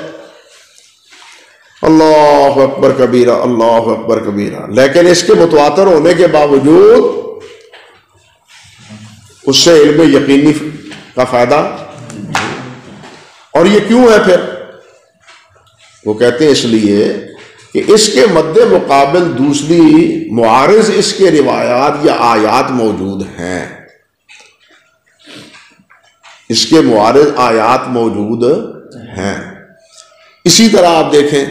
اللہ اکبر کبیرہ، اللہ اکبر کبیرہ. لیکن اس کے متواتر ہونے کے باوجود اس سے علم یقینی کا فائدہ. اور یہ کیوں ہے پھر؟ وہ کہتے ہیں اس لیے کہ اس کے مد مقابل دوسری معارض اس کے روایات یا آیات موجود ہیں. اس کے معارض آیات موجود ہیں. اسی طرح آپ دیکھیں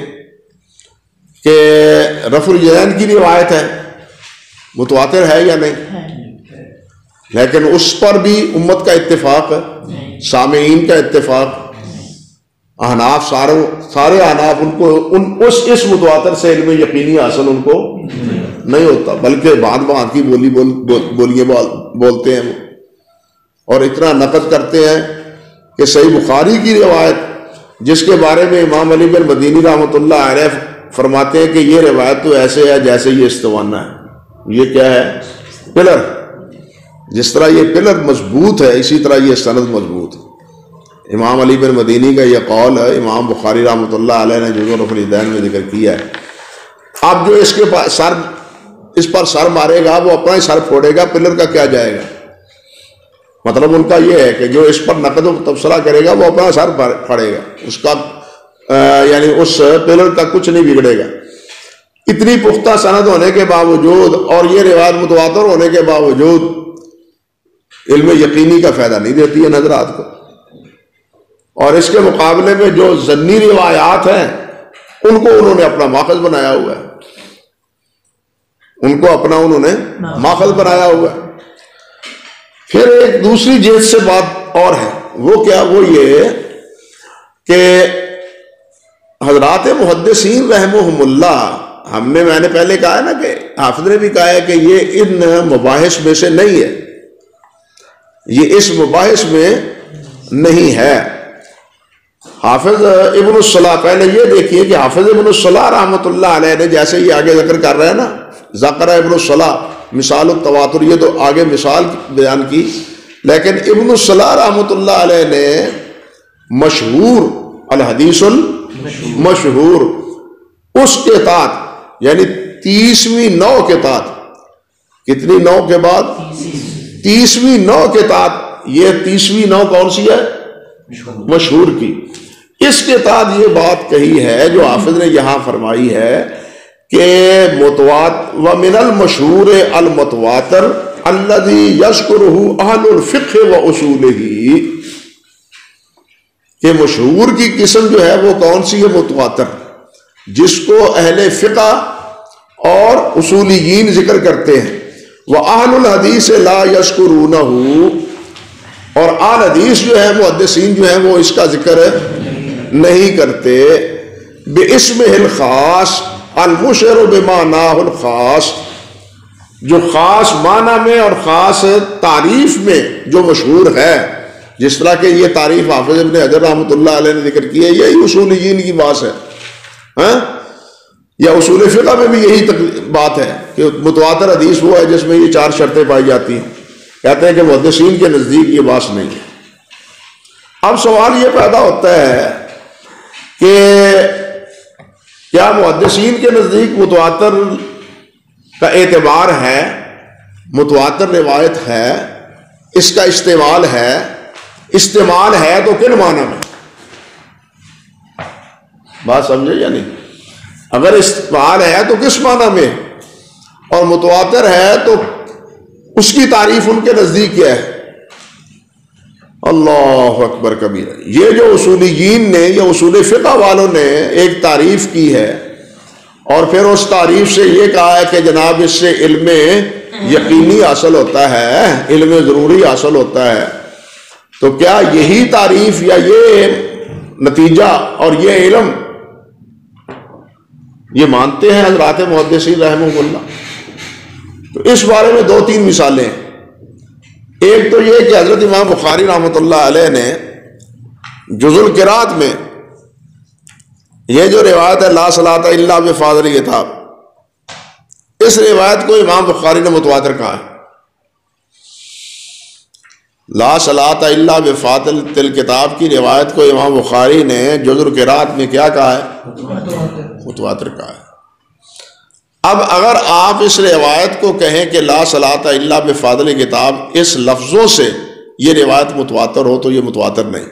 کہ رفع الیدین کی روایت ہے، متواتر ہے یا نہیں؟ لیکن اس پر بھی امت کا اتفاق، سامعین کا اتفاق، احناف سارے احناف ان کو اس متواتر سے علم یقینی حاصل ان کو نہیں ہوتا، بلکہ بعد کی بولیاں بولتے ہیں اور اتنا نقد کرتے ہیں کہ صحیح بخاری کی روایت جس کے بارے میں امام علی بن مدینی رحمۃ اللہ علیہ فرماتے ہیں کہ یہ روایت تو ایسے ہے جیسے یہ استوانہ ہے. یہ کیا ہے؟ پلر. جس طرح یہ پلر مضبوط ہے اسی طرح یہ سند مضبوط ہے. امام علی بن مدینی کا یہ قول ہے، امام بخاری رحمۃ اللہ علیہ نے جزء رفع الیدین میں ذکر کیا ہے. اب جو اس پر سر مارے گا وہ اپنا ہی سر پھوڑے گا، پلر کا کیا جائے گا؟ مطلب ان کا یہ ہے کہ جو اس پر نقد و تبصرہ کرے گا وہ اپنا سر پھاڑے گا، اس کا یعنی اس پلر کا کچھ نہیں بگڑے گا. اتنی پختہ سند ہونے کے باوجود اور یہ روایت متواتر ہونے کے باوجود علم یقینی کا فائدہ نہیں دیتی ہے نظرات کو. اور اس کے مقابلے میں جو ظنی روایات ہیں ان کو انہوں نے اپنا ماخذ بنایا ہوا ہے، ان کو اپنا انہوں نے ماخذ بنایا ہوا ہے. پھر ایک دوسری جہت سے بات اور ہے، وہ کیا؟ وہ یہ کہ حضرات محدثین رحمہم اللہ، میں نے پہلے کہا ہے نا کہ حافظ نے بھی کہا ہے کہ یہ ان مباحث میں سے نہیں ہے، یہ اس مباحث میں نہیں ہے. حافظ ابن الصلاح، پہلے یہ دیکھیے کہ حافظ ابن الصلاح رحمۃ اللہ علیہ نے جیسے یہ آگے ذکر کر رہے ہیں نا، ذکر ابن الصلاح مثال التواتر، یہ تو آگے مثال بیان کی، لیکن ابن الصلاح رحمۃ اللہ علیہ نے مشہور الحدیث المشہور اس کے تحت، یعنی 30ویں نو کے تحت، کتنی نو کے بعد؟ 30ویں نو کے تحت. یہ 30ویں نو کون سی ہے؟ مشہور کی. اس کے تحت یہ بات کہی ہے جو حافظ نے یہاں فرمائی ہے کہ وَمِنَ الْمَشْهُورِ الْمُتَوَاتِرِ الَّذِي يَذْكُرُهُ أَهْلُ الْفِقْهِ وَأُصُولِهِ، کہ مشہور کی قسم جو ہے وہ کون سی ہے؟ متواتر، جس کو اہل فقہ اور اصولیین ذکر کرتے ہیں. وَأَهْلُ الْحَدِيثِ لَا يَذْكُرُونَهُ، اور اہل حدیث جو ہے محدثین جو ہیں وہ اس کا ذکر نہیں کرتے. بِاسْمِهِ الْخَاصِ المشعر بمعناه الخاص، جو خاص معنی میں اور خاص تعریف میں جو مشہور ہے، جس طرح کہ یہ تعریف حافظ ابن حجر رحمۃ اللہ علیہ نے ذکر کی ہے، یہی اصولیین کی بات ہے. یا اصول فقہ میں بھی یہی بات ہے کہ متواتر حدیث وہ ہے جس میں یہ 4 شرطیں پائی جاتی ہیں. کہتے ہیں کہ محدثین کے نزدیک یہ بات نہیں ہے. اب سوال یہ پیدا ہوتا ہے کہ کیا محدثین کے نزدیک متواتر کا اعتبار ہے، متواتر روایت ہے، اس کا استعمال ہے؟ استعمال ہے تو کن معنی میں؟ بات سمجھے یا نہیں؟ اگر استعمال ہے تو کس معنی میں، اور متواتر ہے تو اس کی تعریف ان کے نزدیک کیا ہے؟ اللہ اکبر کبیرہ. یہ جو اصولیین نے یا اصول فقہ والوں نے ایک تعریف کی ہے اور پھر اس تعریف سے یہ کہا ہے کہ جناب اس سے علم یقینی حاصل ہوتا ہے، علم ضروری حاصل ہوتا ہے، تو کیا یہی تعریف یا یہ نتیجہ اور یہ علم یہ مانتے ہیں حضرات محدثین رحمہ اللہ؟ تو اس بارے میں 2-3 مثالیں ہیں. ایک تو یہ کہ حضرت امام بخاری رحمۃ اللہ علیہ نے جزء القراءت میں یہ جو روایت ہے لا صلاۃ الا بفاضل کتاب، اس روایت کو امام بخاری نے متواتر کہا ہے. لا صلاۃ الا بفاتحۃ الکتاب کی روایت کو امام بخاری نے جزء القراءت میں کیا کہا ہے؟ متواتر کہا ہے۔ اب اگر آپ اس روایت کو کہیں کہ لا صلاۃ الا بفاتحۃ الکتاب، اس لفظوں سے یہ روایت متواتر ہو تو یہ متواتر نہیں۔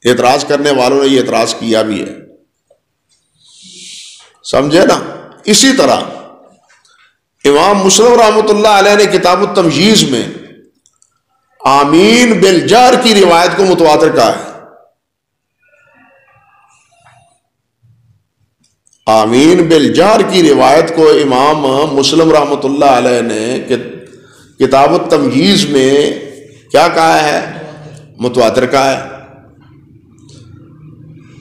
اعتراض کرنے والوں نے یہ اعتراض کیا بھی ہے، سمجھے نا۔ اسی طرح امام مسلم رحمۃ اللہ علیہ نے کتاب التمجیز میں آمین بالجہر کی روایت کو متواتر کہا ہے۔ آمین بالجہر کی روایت کو امام مسلم رحمۃ اللہ علیہ نے کتاب التمجیز میں کیا کہا ہے؟ متواتر کہا ہے۔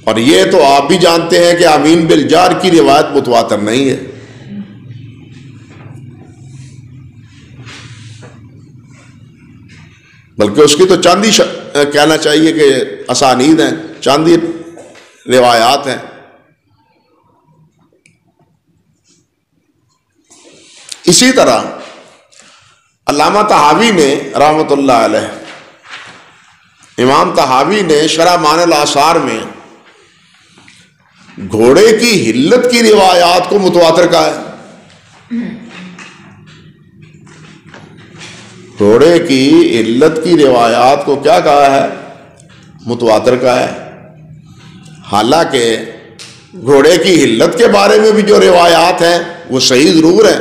اور یہ تو آپ بھی جانتے ہیں کہ آمین بالجہر کی روایت متواتر نہیں ہے۔ بلکہ اس کی تو چاندی کہنا چاہیے کہ اسانید ہیں، چاندی روایات ہیں۔ اسی طرح علامہ طحاوی نے رحمۃ اللہ علیہ، امام طحاوی نے شرح معانی الآثار میں گھوڑے کی حلت کی روایات کو متواتر کہا ہے۔ گھوڑے کی علت کی روایات کو کیا کہا ہے؟ متواتر کہا ہے۔ حالانکہ گھوڑے کی علت کے بارے میں بھی جو روایات ہیں وہ صحیح ضرور ہیں،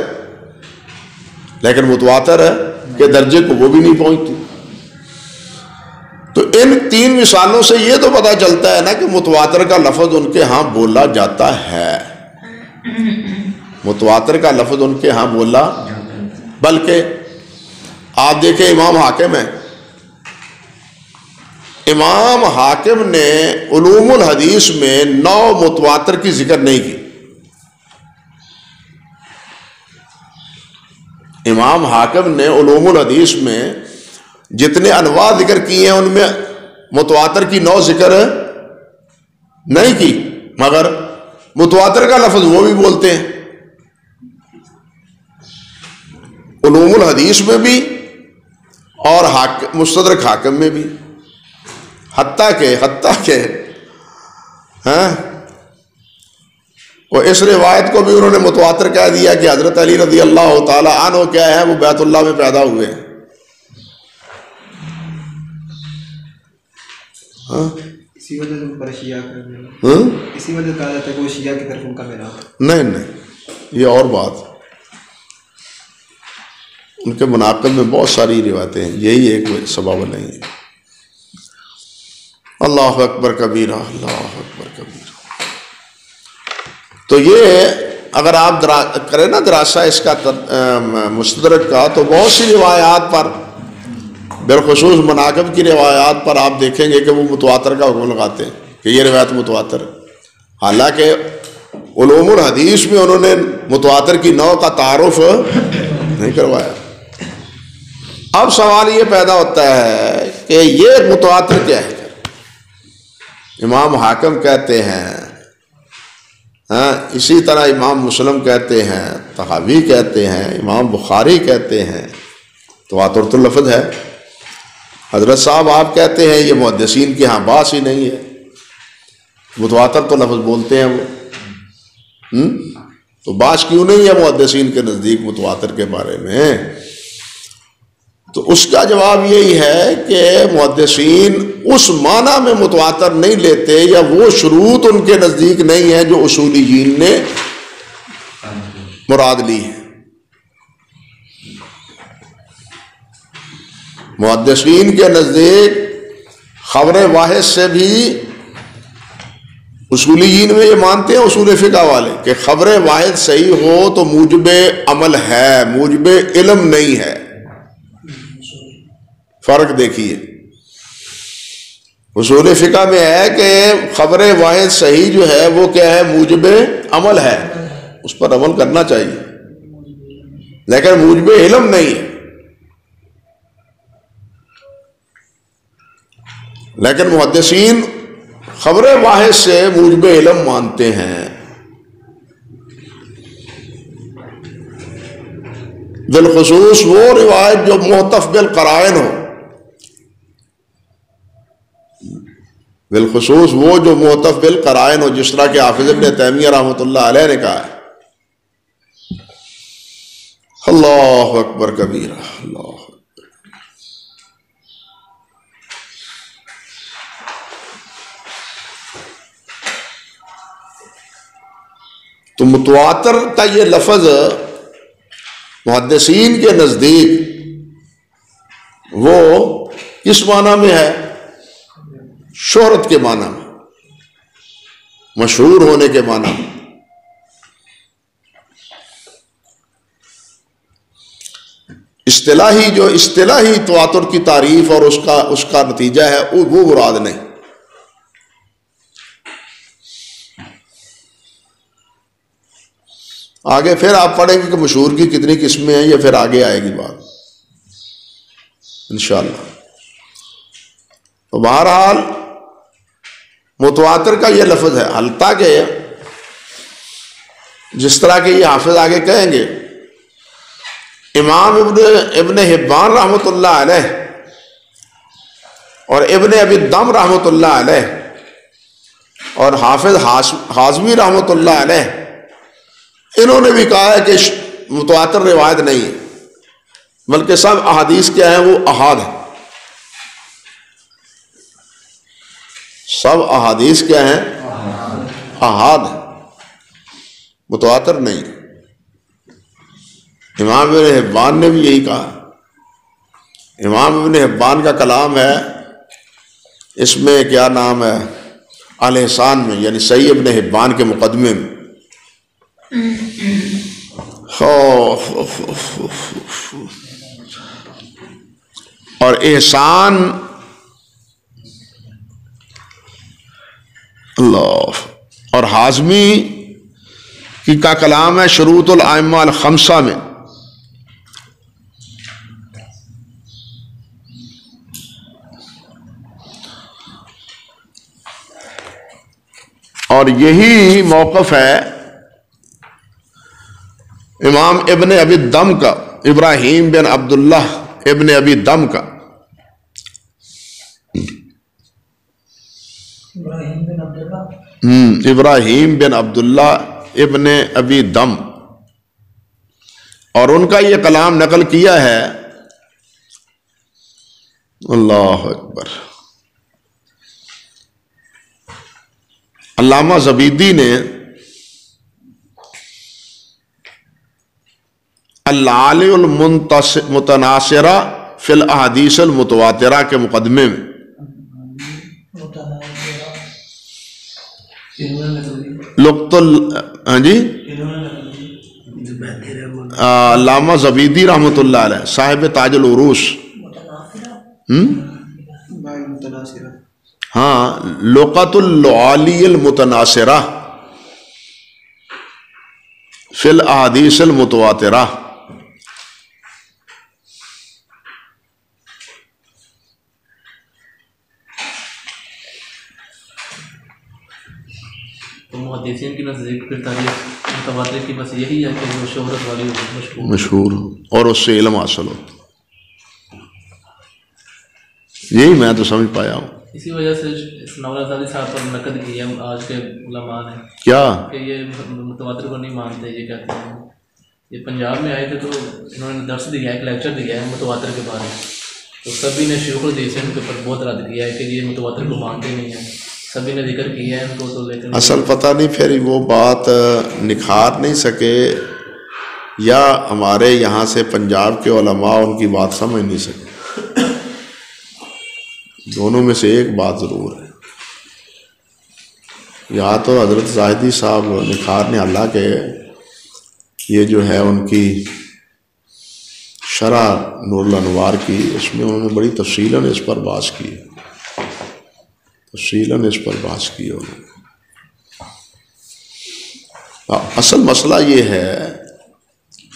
لیکن متواتر ہے کہ درجے کو وہ بھی نہیں پہنچتی۔ تو ان تین مثالوں سے یہ تو پتہ چلتا ہے نا کہ متواتر کا لفظ ان کے ہاں بولا جاتا ہے، متواتر کا لفظ ان کے ہاں بولا۔ بلکہ آپ دیکھیں امام حاکم ہے، امام حاکم نے علوم الحدیث میں 9 متواتر کی ذکر نہیں کی۔ امام حاکم نے علوم الحدیث میں جتنے انواع ذکر کیے ہیں ان میں متواتر کی 9 ذکر نہیں کی، مگر متواتر کا لفظ وہ بھی بولتے ہیں، علوم الحدیث میں بھی اور مستدرک حاکم میں بھی۔ حتیٰ کہ وہ اس روایت کو بھی انہوں نے متواتر کہہ دیا کہ حضرت علی رضی اللہ تعالی عنہ کیا ہے، وہ بیت اللہ میں پیدا ہوئے ہیں۔ اسی وجہ سے پر شیعہ اسی وجہ کہا جاتا ہے کہ وہ شیعہ کی طرف ان کا میرا نہیں، یہ اور بات، ان کے مناقب میں بہت ساری روایتیں ہیں، یہی ایک سبب نہیں ہے۔ اللہ اکبر کبیرہ، اللہ اکبر کبیرہ۔ تو یہ اگر آپ کریں نا دراسہ اس کا مستدرک کا، تو بہت سی روایات پر، بالخصوص مناقب کی روایات پر آپ دیکھیں گے کہ وہ متواتر کا حکم لگاتے ہیں کہ یہ روایت متواتر ہے، حالانکہ علوم الحدیث میں انہوں نے متواتر کی 9 کا تعارف نہیں کروایا۔ اب سوال یہ پیدا ہوتا ہے کہ یہ متواتر کیا ہے؟ امام حاکم کہتے ہیں، اسی طرح امام مسلم کہتے ہیں، طحاوی کہتے ہیں، امام بخاری کہتے ہیں تواتر تو لفظ ہے۔ حضرت صاحب آپ کہتے ہیں یہ محدثین کے ہاں باس ہی نہیں ہے، متواتر تو لفظ بولتے ہیں وہ، تو باس کیوں نہیں ہے محدثین کے نزدیک متواتر کے بارے میں؟ تو اس کا جواب یہی ہے کہ محدثین اس معنی میں متواتر نہیں لیتے، یا وہ شروط ان کے نزدیک نہیں ہے جو اصولیین نے مراد لی ہے۔ محدثین کے نزدیک خبر واحد سے بھی، اصولیین میں یہ مانتے ہیں اصول فقہ والے کہ خبر واحد صحیح ہو تو موجب عمل ہے، موجب علم نہیں ہے۔ فرق دیکھیے، اصول فقہ میں ہے کہ خبر واحد صحیح جو ہے وہ کیا ہے؟ موجب عمل ہے، اس پر عمل کرنا چاہیے، لیکن موجب علم نہیں ہے۔ لیکن محدثین خبر واحد سے موجب علم مانتے ہیں، بالخصوص وہ روایت جو معتف بالقرائن ہو، بالخصوص وہ جو معتف بالقرائن ہو، جس طرح کہ حافظ ابن تیمیہ رحمۃ اللہ علیہ نے کہا ہے. اللہ اکبر کبیرہ. اللہ تو متواتر کا یہ لفظ محدثین کے نزدیک وہ کس معنی میں ہے؟ شہرت کے معنی میں، مشہور ہونے کے معنی میں. اصطلاحی تواتر کی تعریف اور اس کا نتیجہ ہے وہ مراد نہیں. آگے پھر آپ پڑھیں گے کہ مشہور کی کتنی قسمیں ہیں، یہ پھر آگے آئے گی بات انشاءاللہ. تو بہرحال متواتر کا یہ لفظ ہے، حتیٰ کہ جس طرح کہ یہ حافظ آگے کہیں گے، امام ابن حبان رحمۃ اللہ علیہ اور ابن ابی دم رحمۃ اللہ علیہ اور حافظ حازمی رحمۃ اللہ علیہ، انہوں نے بھی کہا ہے کہ متواتر روایت نہیں ہے، بلکہ سب احادیث کیا ہیں، وہ احاد ہیں. سب احادیث کیا ہیں؟ احاد ہیں، متواتر نہیں. امام ابن حبان نے بھی یہی کہا. امام ابن حبان کا کلام ہے، اس میں کیا نام ہے، الاحسان میں، یعنی صحیح ابن حبان کے مقدمے میں. اور احسان اللہ اور حازمی کی کا کلام ہے شروط الائمہ الخمسہ میں. اور یہی موقف ہے امام ابن ابی دم کا، ابراہیم بن عبداللہ ابن ابی دم کا. ابراہیم بن عبداللہ ابن ابی دم، اور ان کا یہ کلام نقل کیا ہے. اللہ اکبر. علامہ زبیدی نے العالی المتناصرہ فی الاحادیث المتواترہ کے مقدمے میں علامہ زبیدی رحمۃ اللہ علیہ صاحب تاج العروس، ہاں، لغت العالی المتناصرہ فی الاحادیث المتواترہ. تو محدثین کی نزدیک پھر تاریخ متواتر کی بس یہی ہے کہ وہ شہرت والی مشہور ہو اور اس سے علم حاصل ہو. یہی میں تو سمجھ پایا ہوں. اسی وجہ سے نولا زادی صاحب پر نقد کی ہے آج کے علماء نے کیا کہ یہ متواتر کو نہیں مانتے. یہ کہتے ہیں، یہ پنجاب میں آئے تھے تو انہوں نے درس دیا ہے، ایک لیکچر دیا ہے متواتر کے بارے میں، تو سبھی نے شیوخ الحدیث ان کے اوپر بہت رد کیا ہے کہ یہ متواتر کو مانتے نہیں ہیں. سبھی نے ذکر کیا ہے ان کو، تو لیکن اصل پتہ نہیں پھر وہ بات نکھار نہیں سکے یا ہمارے یہاں سے پنجاب کے علماء ان کی بات سمجھ نہیں سکے. دونوں میں سے ایک بات ضرور ہے. یا تو حضرت زاہدی صاحب نکھار نے اللہ کے یہ جو ہے ان کی شرح نور الانوار کی، اس میں انہوں نے بڑی تفصیلاً اس پر بحث کی، اصل مسئلہ یہ ہے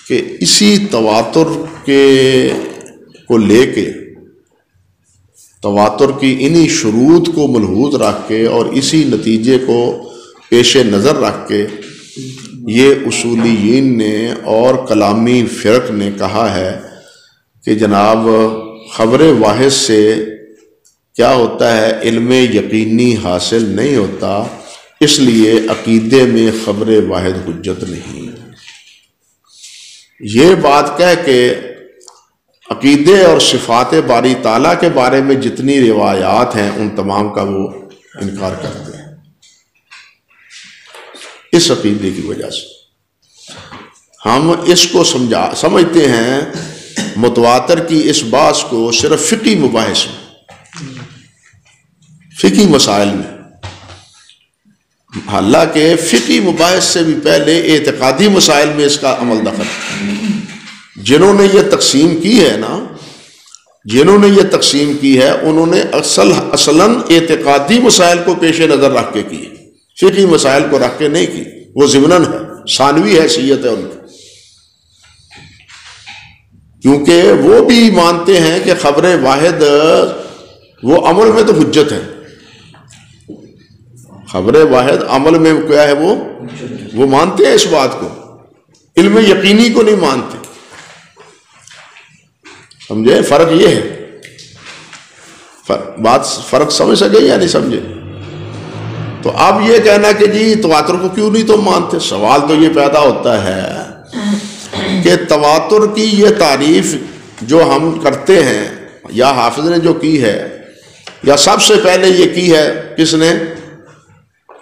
کہ اسی تواتر کو لے کے، تواتر کی انہی شروط کو ملحوظ رکھ کے اور اسی نتیجے کو پیش نظر رکھ کے یہ اصولیین نے اور کلامی فرق نے کہا ہے کہ جناب خبر واحد سے کیا ہوتا ہے، علم یقینی حاصل نہیں ہوتا، اس لیے عقیدے میں خبر واحد حجت نہیں۔ یہ بات کہہ کے عقیدے اور صفات باری تعالیٰ کے بارے میں جتنی روایات ہیں ان تمام کا وہ انکار کرتے ہیں اس عقیدے کی وجہ سے۔ ہم اس کو سمجھتے ہیں متواتر کی اس بات کو صرف فقہی مباحث میں، فقہی مسائل میں، حالانکہ فقہی مباحث سے بھی پہلے اعتقادی مسائل میں اس کا عمل دخل۔ جنہوں نے یہ تقسیم کی ہے نا، جنہوں نے یہ تقسیم کی ہے انہوں نے اصلاً اعتقادی مسائل کو پیش نظر رکھ کے کی، فقہی مسائل کو رکھ کے نہیں کی۔ وہ ضمناً ہے، ثانوی حیثیت ہے ان کی، کیونکہ وہ بھی مانتے ہیں کہ خبر واحد وہ عمل میں تو حجت ہے، خبر واحد عمل میں کیا ہے، وہ مانتے ہیں اس بات کو، علم یقینی کو نہیں مانتے۔ سمجھے فرق یہ ہے، بات فرق سمجھ سکے یا نہیں سمجھے؟ تو اب یہ کہنا کہ جی تواتر کو کیوں نہیں تم مانتے، سوال تو یہ پیدا ہوتا ہے کہ تواتر کی یہ تعریف جو ہم کرتے ہیں یا حافظ نے جو کی ہے یا سب سے پہلے یہ کی ہے کس نے؟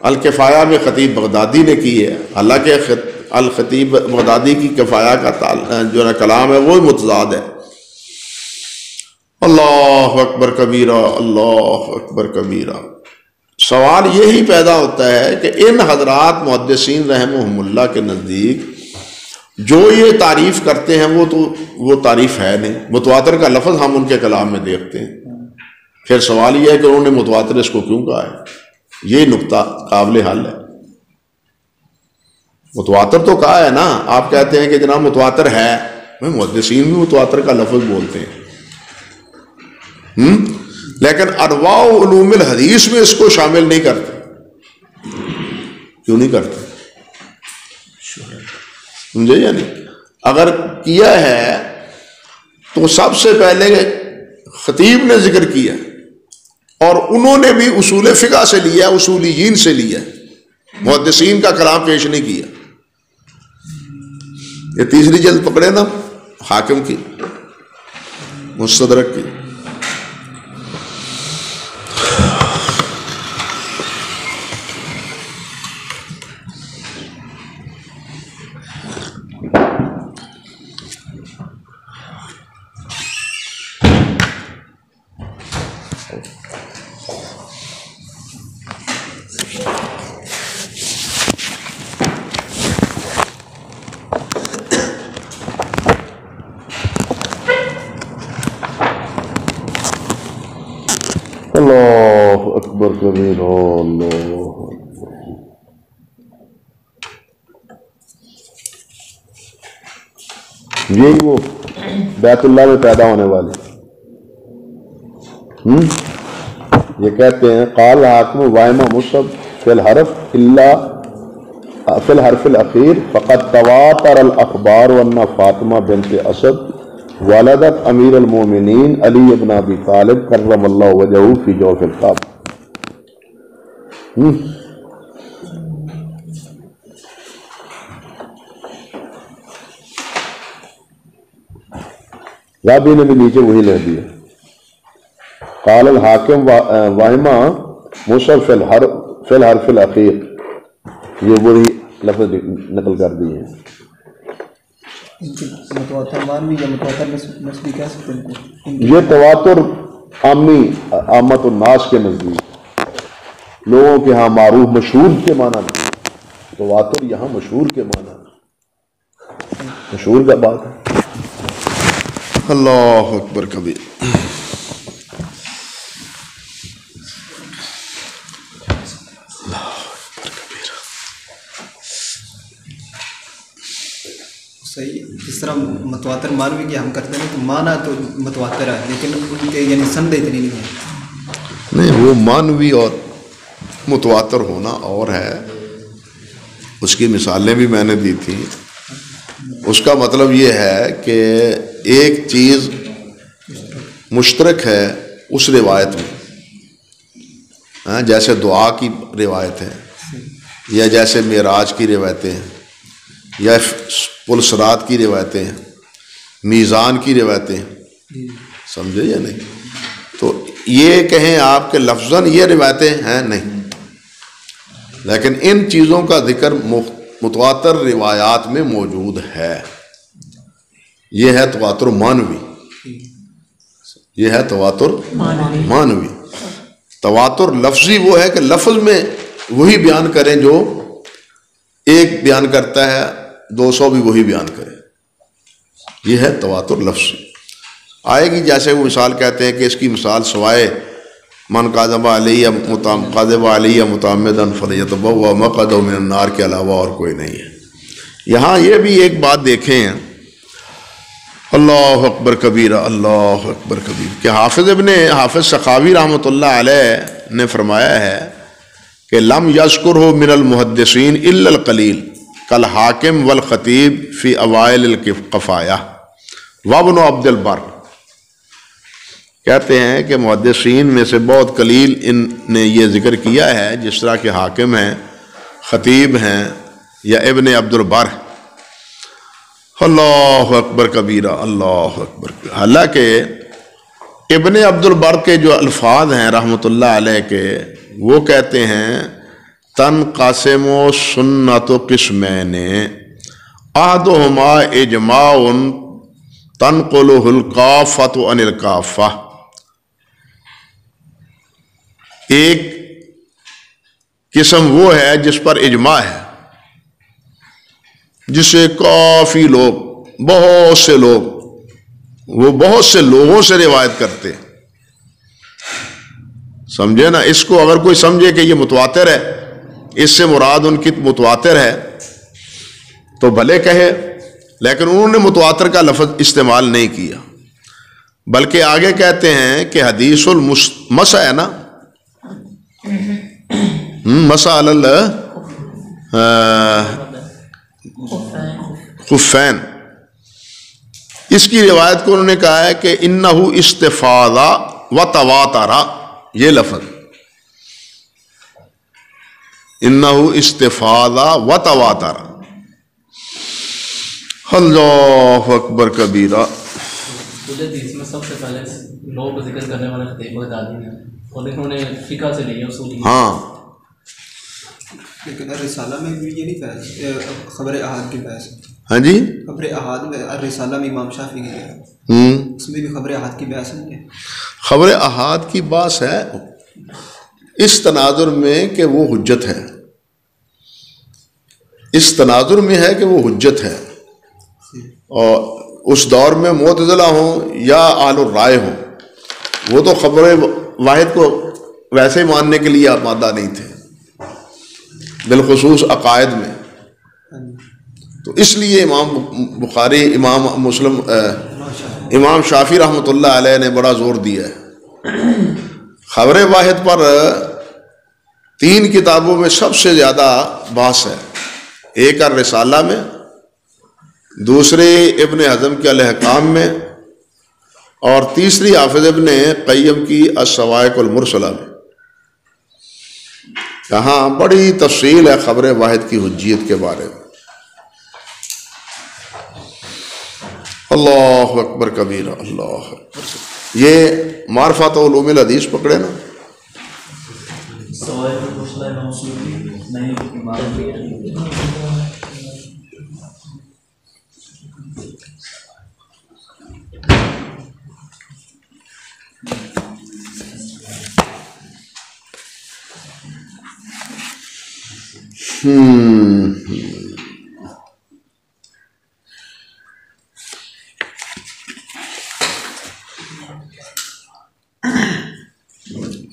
الکفایہ میں خطیب بغدادی نے کی ہے، حالانکہ الخطیب بغدادی کی کفایہ کا جو کلام ہے وہ متضاد ہے۔ اللہ اکبر کبیرہ، اللہ اکبر کبیرہ۔ سوال یہی پیدا ہوتا ہے کہ ان حضرات محدثین رحمہم اللہ کے نزدیک جو یہ تعریف کرتے ہیں وہ تعریف ہے نہیں، متواتر کا لفظ ہم ان کے کلام میں دیکھتے ہیں۔ پھر سوال یہ ہے کہ انہوں نے متواتر اس کو کیوں کہا ہے؟ یہ نقطہ قابل حل ہے۔ متواتر تو کہا ہے نا، آپ کہتے ہیں کہ جناب متواتر ہے، محدثین بھی متواتر کا لفظ بولتے ہیں، لیکن انواع علوم الحدیث میں اس کو شامل نہیں کرتے۔ کیوں نہیں کرتے؟ سمجھے یا نہیں؟ اگر کیا ہے تو سب سے پہلے خطیب نے ذکر کیا اور انہوں نے بھی اصول فقہ سے لیا، اصولیین سے لیا، محدثین کا کلام پیش نہیں کیا۔ یہ تیسری جلد پکڑے نا حاکم کی، مستدرک کی۔ اللہ اکبر کبیر، اللہ یہی وہ بیت اللہ میں پیدا ہونے والے یہ کہتے ہیں قال حاکم وائمہ مصب فی الحرف الا فی الحرف الاخیر فقد تواتر الاخبار وان فاطمہ بنت اسد والدت امیر المومنین علی ابن ابی طالب کرم اللہ وجہہ فی جوف الکعبہ۔ رابی نے بھی نیچے وہی لکھ دیا، قال الحاکم وائمہ مصحف فی الحرف الاخیر، یہ وہی لفظ نقل کر دیے ہیں۔ متواتر مانوی یا متواتر نسبی کہہ سکتے ہیں؟ یہ تواتر عامی عامت الناس کے نزدیک، لوگوں کے ہاں معروف مشہور کے معنی میں، تواتر یہاں مشہور کے معنی میں، مشہور کا بات ہے۔ اللہ اکبر کبیر۔ صحیح، اس طرح متواتر مانوی کی ہم کرتے ہیں تو معنی تو متواتر ہے، لیکن ان کے یعنی سند اتنی نہیں ہے۔ نہیں، وہ مانوی اور متواتر ہونا اور ہے، اس کی مثالیں بھی میں نے دی تھی۔ اس کا مطلب یہ ہے کہ ایک چیز مشترک ہے اس روایت میں، جیسے دعا کی روایت ہے، یا جیسے معراج کی روایتیں ہیں، یا پل صراط کی روایتیں ہیں، میزان کی روایتیں ہیں، سمجھے یا نہیں؟ تو یہ کہیں آپ کے لفظاً یہ روایتیں ہیں نہیں، لیکن ان چیزوں کا ذکر متواتر روایات میں موجود ہے. یہ ہے تواتر مانوی، یہ ہے تواتر مانوی. تواتر لفظی وہ ہے کہ لفظ میں وہی بیان کریں جو ایک بیان کرتا ہے، 200 بھی وہی بیان کرے. یہ ہے تواتر لفظی. آئے گی جیسے وہ مثال کہتے ہیں کہ اس کی مثال سوائے من کاذب علیہ متعمدا فلیتبوأ مقعدہ من النار کے علاوہ اور کوئی نہیں ہے. یہاں یہ بھی ایک بات دیکھیں، اللہ اکبر کبیرہ، اللہ اکبر کبیر، کہ حافظ سخاوی رحمۃ اللہ علیہ نے فرمایا ہے کہ لم یذکرہ من المحدثین الا القلیل کالحاکم والخطیب فی اوائل الکفایہ وابن عبد البر. کہتے ہیں کہ محدثین میں سے بہت قلیل ان نے یہ ذکر کیا ہے، جس طرح کہ حاکم ہیں، خطیب ہیں، یا ابن عبد البر. اللہ اکبر کبیرہ، اللہ اکبر. حالانکہ ابن عبد البر کے جو الفاظ ہیں رحمۃ اللہ علیہ کے، وہ کہتے ہیں تنقسم سنت قسمین احدہما اجماع تنقلہ الکافۃ عن الکافہ. ایک قسم وہ ہے جس پر اجماع ہے، جسے کافی لوگ، بہت سے لوگ، وہ بہت سے لوگوں سے روایت کرتے ہیں. سمجھے نا؟ اس کو اگر کوئی سمجھے کہ یہ متواتر ہے، اس سے مراد ان کی متواتر ہے، تو بھلے کہے، لیکن انہوں نے متواتر کا لفظ استعمال نہیں کیا، بلکہ آگے کہتے ہیں کہ حدیث المسح ہے نا، مسح علی خفین، اس کی روایت کو انہوں نے کہا ہے کہ انہ استفاض و تواتر. یہ لفظ انہ استفاض و تواتر. اللہ اکبر کبیرہ. حدیث میں سب سے پہلے لوگ کو ذکر کرنے والے خطیب بغدادی ہیں، اور انہوں نے فقہ سے لیا اصول. ہاں، لیکن رسالہ میں بھی یہ نہیں بحث، خبر احاد کی بحث. ہاں جی، خبر احاد میں رسالہ میں امام شافعی کی ہے، اس میں بھی خبر احاد کی بحث نہیں ہے. خبر احاد کی بات ہے اس تناظر میں کہ وہ حجت ہے، اس تناظر میں ہے کہ وہ حجت ہے، اور اس دور میں معتزلہ ہوں یا اہل الرائے ہوں، وہ تو خبر واحد کو ویسے ہی ماننے کے لیے آمادہ نہیں تھے، بالخصوص عقائد میں. تو اس لیے امام بخاری، امام مسلم، امام شافعی رحمۃ اللہ علیہ نے بڑا زور دیا ہے. خبر واحد پر 3 کتابوں میں سب سے زیادہ بحث ہے. ایک الرسالہ میں، دوسری ابن حزم کے الاحکام میں، اور تیسری حافظ ابن قیم کی الصواعق المرسلہ میں. یہاں بڑی تفصیل ہے خبر واحد کی حجیت کے بارے میں. اللہ اکبر کبیرہ، اللہ اکبر. یہ معرفت علوم الحدیث پکڑے نا.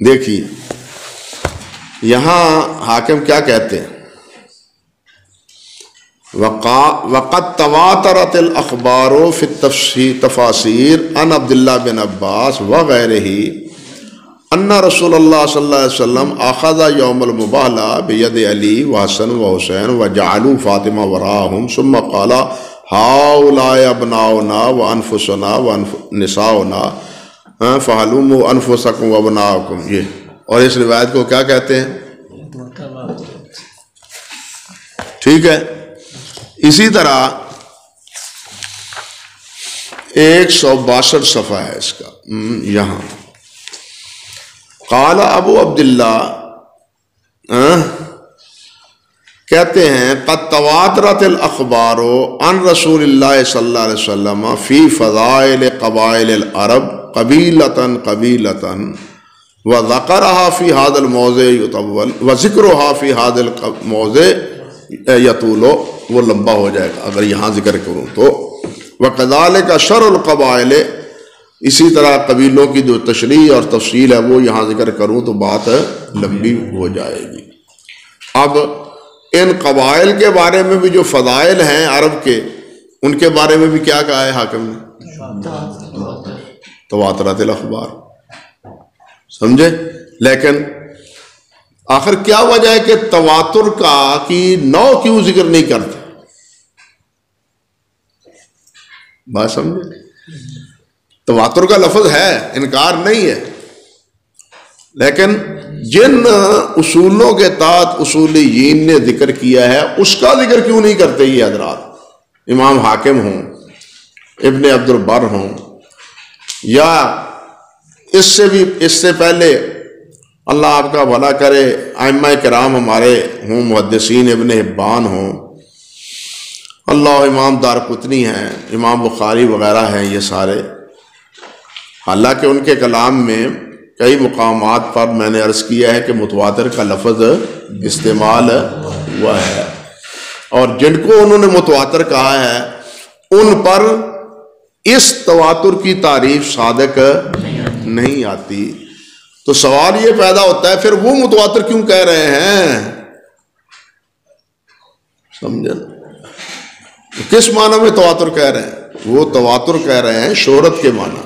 دیکھیے یہاں حاکم کیا کہتے ہیں، وقد تواترت الاخبار فی التفاسیر عن عبداللہ بن عباس وغیرہ ان رسول اللہ صلی اللہ علیہ وسلم اخذ یوم المباہلہ بید علی وحسن وحسین وجعلوا فاطمہ وراءہم ثم قال ہؤلاء ابناؤنا وانفسنا ونساؤنا فحلوموا انفسکم وابناءکم. یہ اور اس روایت کو کیا کہتے ہیں؟ ٹھیک ہے. اسی طرح 162 صفحہ ہے اس کا. یہاں قال ابو عبداللہ کہتے ہیں قد تواترت الاخبار عن رسول اللہ صلی اللہ علیہ وسلم فی فضائل قبائل العرب قبیلۃ قبیلۃ وذکرها فی هذا الموضع یطول وذکرها فی هذا الموضع یطول. وہ لمبا ہو جائے گا اگر یہاں ذکر کروں تو. وکذالک شرع القبائل، اسی طرح قبیلوں کی جو تشریح اور تفصیل ہے وہ یہاں ذکر کروں تو بات لمبی ہو جائے گی. اب ان قبائل کے بارے میں بھی جو فضائل ہیں عرب کے، ان کے بارے میں بھی کیا کہا ہے حاکم نے؟ تواترت الاخبار. سمجھے؟ لیکن آخر کیا وجہ ہے کہ تواتر کا کی نو کیوں ذکر نہیں کرتے؟ بات سمجھے؟ تواتر کا لفظ ہے، انکار نہیں ہے، لیکن جن اصولوں کے تحت اصولیین نے ذکر کیا ہے اس کا ذکر کیوں نہیں کرتے یہ حضرات؟ امام حاکم ہوں، ابن عبد البر ہوں، یا اس سے پہلے اللہ آپ کا بھلا کرے ائمہ کرام ہمارے ہوں، محدثین ابن حبان ہوں، اللہ امام دارقطنی ہیں، امام بخاری وغیرہ ہیں، یہ سارے. حالانکہ ان کے کلام میں کئی مقامات پر میں نے عرض کیا ہے کہ متواتر کا لفظ استعمال ہوا ہے، اور جن کو انہوں نے متواتر کہا ہے ان پر اس تواتر کی تعریف صادق نہیں آتی. تو سوال یہ پیدا ہوتا ہے پھر وہ متواتر کیوں کہہ رہے ہیں؟ سمجھے؟ کس معنی میں تواتر کہہ رہے ہیں؟ وہ تواتر کہہ رہے ہیں شہرت کے معنی.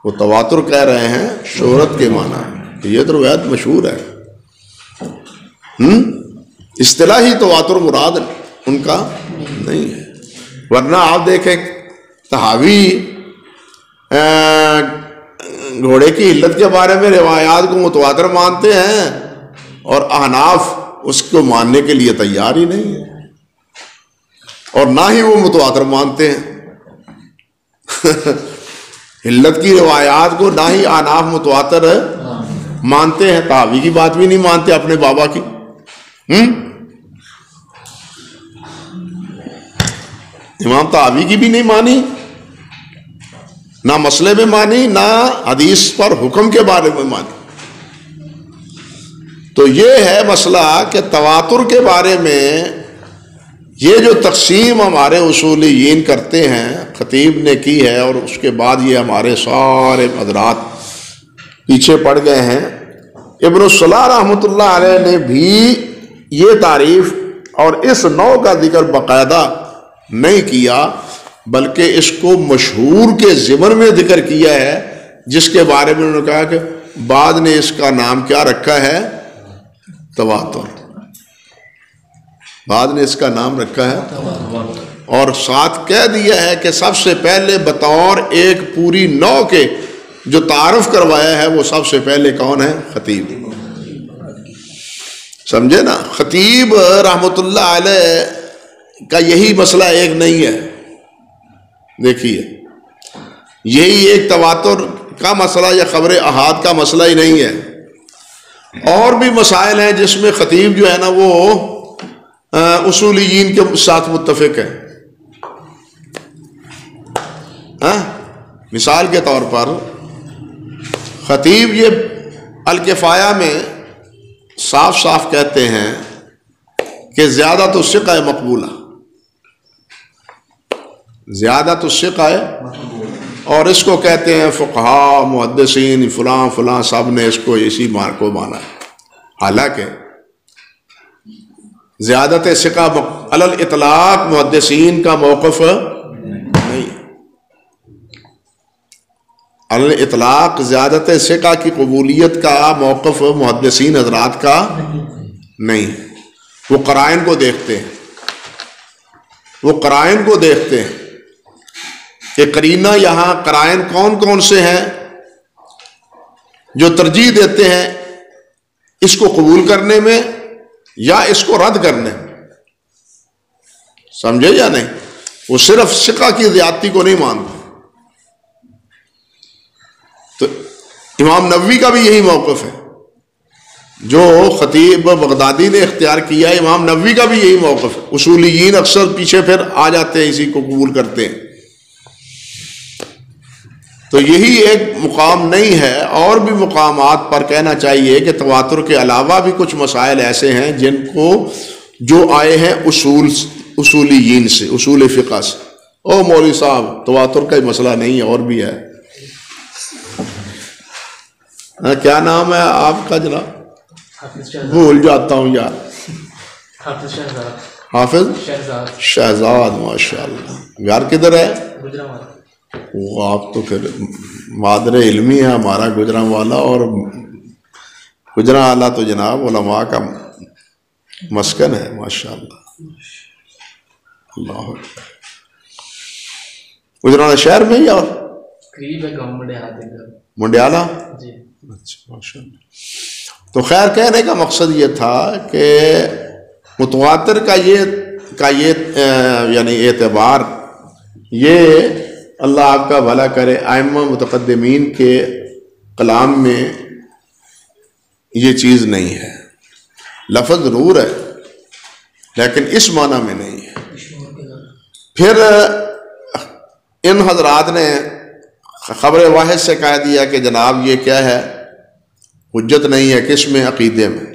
وہ تواتر کہہ رہے ہیں شہرت کے معنی. یہ تو روایت مشہور ہے. اصطلاحی تواتر مراد ان کا نہیں ہے. ورنہ آپ دیکھیں طحاوی گھوڑے کی علت کے بارے میں روایات کو متواتر مانتے ہیں اور احناف اس کو ماننے کے لیے تیار ہی نہیں ہے، اور نہ ہی وہ متواتر مانتے ہیں. علت کی روایات کو نہ ہی احناف متواتر مانتے ہیں، طحاوی کی بات بھی نہیں مانتے اپنے بابا کی. امام طحاوی کی بھی نہیں مانی، نہ مسئلے میں مانی، نہ حدیث پر حکم کے بارے میں مانی. تو یہ ہے مسئلہ کہ تواتر کے بارے میں یہ جو تقسیم ہمارے اصولیین کرتے ہیں خطیب نے کی ہے، اور اس کے بعد یہ ہمارے سارے حضرات پیچھے پڑ گئے ہیں. ابن الصلاح رحمۃ اللہ علیہ نے بھی یہ تعریف اور اس نوع کا ذکر باقاعدہ نہیں کیا، بلکہ اس کو مشہور کے ضمن میں ذکر کیا ہے، جس کے بارے میں انہوں نے کہا کہ بعد نے اس کا نام کیا رکھا ہے؟ تواتر. بعد نے اس کا نام رکھا ہے، اور ساتھ کہہ دیا ہے کہ سب سے پہلے بطور ایک پوری نوع کے جو تعارف کروایا ہے وہ سب سے پہلے کون ہے؟ خطیب. سمجھے نا؟ خطیب رحمۃ اللہ علیہ کا یہی مسئلہ ایک نہیں ہے. دیکھیے، یہی ایک تواتر کا مسئلہ یا خبر احاد کا مسئلہ ہی نہیں ہے، اور بھی مسائل ہیں جس میں خطیب جو ہے نا وہ اصولیین کے ساتھ متفق ہے. مثال کے طور پر خطیب یہ الکفایہ میں صاف صاف کہتے ہیں کہ زیادۃ الثقہ مقبولہ، زیادۃ الثقہ، اور اس کو کہتے ہیں فقہاء محدثین فلاں فلاں سب نے اس کو اسی کو مانا ہے. حالانکہ زیادت ثقہ علی الاطلاق محدثین کا موقف نہیں. علی الاطلاق زیادت ثقہ کی قبولیت کا موقف محدثین حضرات کا نہیں. وہ قرائن کو دیکھتے ہیں، وہ قرائن کو دیکھتے ہیں کہ قرینہ یہاں قرائن کون کون سے ہیں. جو ترجیح دیتے ہیں اس کو قبول کرنے میں یا اس کو رد کرنے میں. سمجھے یا نہیں؟ وہ صرف ثقہ کی زیادتی کو نہیں مانتے. تو امام نووی کا بھی یہی موقف ہے جو خطیب بغدادی نے اختیار کیا ہے. امام نووی کا بھی یہی موقف ہے. اصولیین اکثر پیچھے پھر آ جاتے ہیں، اسی کو قبول کرتے ہیں. تو یہی ایک مقام نہیں ہے، اور بھی مقامات پر کہنا چاہیے کہ تواتر کے علاوہ بھی کچھ مسائل ایسے ہیں جن کو جو آئے ہیں اصولیین سے، اصول فقہ سے. او مولوی صاحب تواتر کا ہی مسئلہ نہیں ہے، اور بھی ہے. کیا نام ہے آپ کا جناب؟ بھول جاتا ہوں یار. حافظ شہزاد. ماشاء اللہ. گھر کدھر ہے؟ وہ آپ تو پھر مادر علمی ہے. ہمارا گجرانوالا، اور گجرانوالا تو جناب علماء کا مسکن ہے. ماشاء اللہ. اللہ گجرانوالا شہر میں ہی، اور منڈیالہ. اچھا ماشاء اللہ. تو خیر کہنے کا مقصد یہ تھا کہ متواتر کا یہ یعنی اعتبار، یہ اللہ آپ کا بھلا کرے، ائمہ متقدمین کے کلام میں یہ چیز نہیں ہے. لفظ ضرور ہے لیکن اس معنی میں نہیں ہے. پھر ان حضرات نے خبر واحد سے کہہ دیا کہ جناب یہ کیا ہے، حجت نہیں ہے. کس میں؟ عقیدے میں.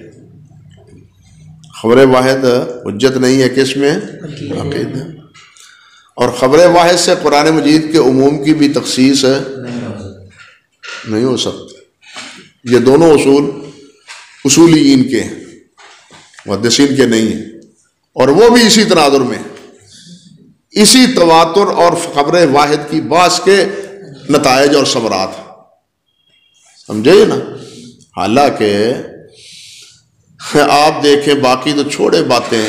خبر واحد حجت نہیں ہے کس میں؟ عقیدے. اور خبر واحد سے قرآن مجید کے عموم کی بھی تخصیص نہیں ہو سکتی. یہ دونوں اصول اصولیین کے ہیں، محدثین کے نہیں ہیں. اور وہ بھی اسی تناظر میں، اسی تواتر اور خبر واحد کی بحث کے نتائج اور ثمرات. سمجھے نا؟ حالانکہ آپ دیکھیں باقی تو چھوڑے باتیں،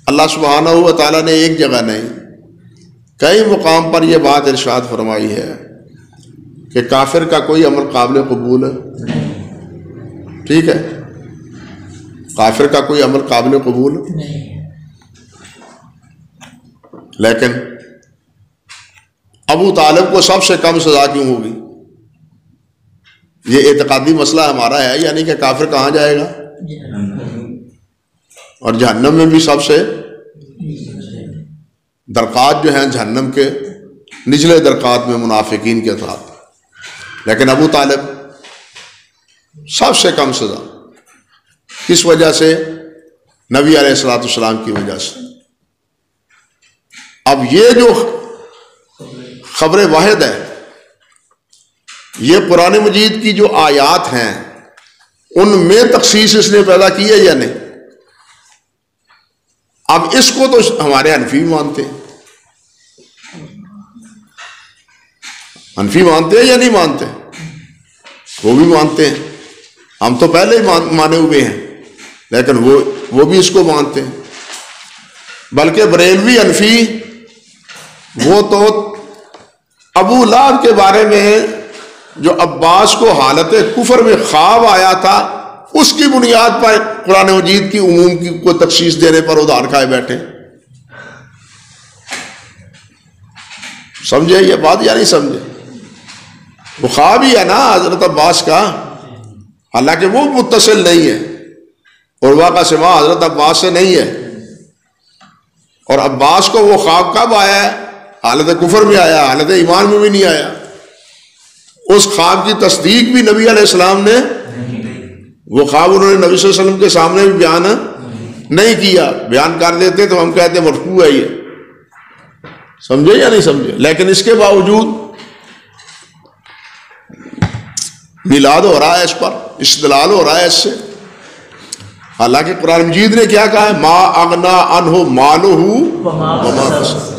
اللہ سبحانہ و تعالیٰ نے ایک جگہ نہیں کئی مقام پر یہ بات ارشاد فرمائی ہے کہ کافر کا کوئی عمل قابل قبول ہے. ٹھیک ہے، کافر کا کوئی عمل قابل قبول نہیں. لیکن ابو طالب کو سب سے کم سزا کیوں ہوگی؟ یہ اعتقادی مسئلہ ہمارا ہے، یعنی کہ کافر کہاں جائے گا؟ اور جہنم میں بھی سب سے درکات جو ہیں جہنم کے نچلے درکات میں منافقین کے ساتھ. لیکن ابو طالب سب سے کم سزا. کس وجہ سے؟ نبی علیہ الصلوۃ والسلام کی وجہ سے. اب یہ جو خبر واحد ہے، یہ قرآن مجید کی جو آیات ہیں ان میں تخصیص اس نے پیدا کی ہے یا نہیں؟ اب اس کو تو ہمارے حنفی مانتے ہیں. حنفی مانتے ہیں یا نہیں مانتے؟ وہ بھی مانتے ہیں. ہم تو پہلے ہی مانے ہوئے ہیں، لیکن وہ بھی اس کو مانتے ہیں. بلکہ بریلوی حنفی وہ تو ابو لہب کے بارے میں جو عباس کو حالت کفر میں خواب آیا تھا، اس کی بنیاد پر قرآن مجید کی عموم کی کو تخصیص دینے پر ادھار کھائے بیٹھے. سمجھے یہ بات یا نہیں سمجھے؟ وہ خواب ہی ہے نا حضرت عباس کا، حالانکہ وہ متصل نہیں ہے. عروہ کا سما حضرت عباس سے نہیں ہے. اور عباس کو وہ خواب کب آیا ہے؟ حالت کفر میں آیا، حالت ایمان میں بھی نہیں آیا. اس خواب کی تصدیق بھی نبی علیہ السلام نے، وہ خواب انہوں نے نبی صلی اللہ علیہ وسلم کے سامنے بھی بیان نہیں کیا. بیان کر لیتے تو ہم کہتے مرفوع ہے یہ. سمجھے یا نہیں سمجھے؟ لیکن اس کے باوجود میلاد ہو رہا ہے، اس پر استدلال ہو رہا ہے اس سے. حالانکہ قرآن مجید نے کیا کہا ہے؟ ما اغنا عنہ مالہ وما کسب.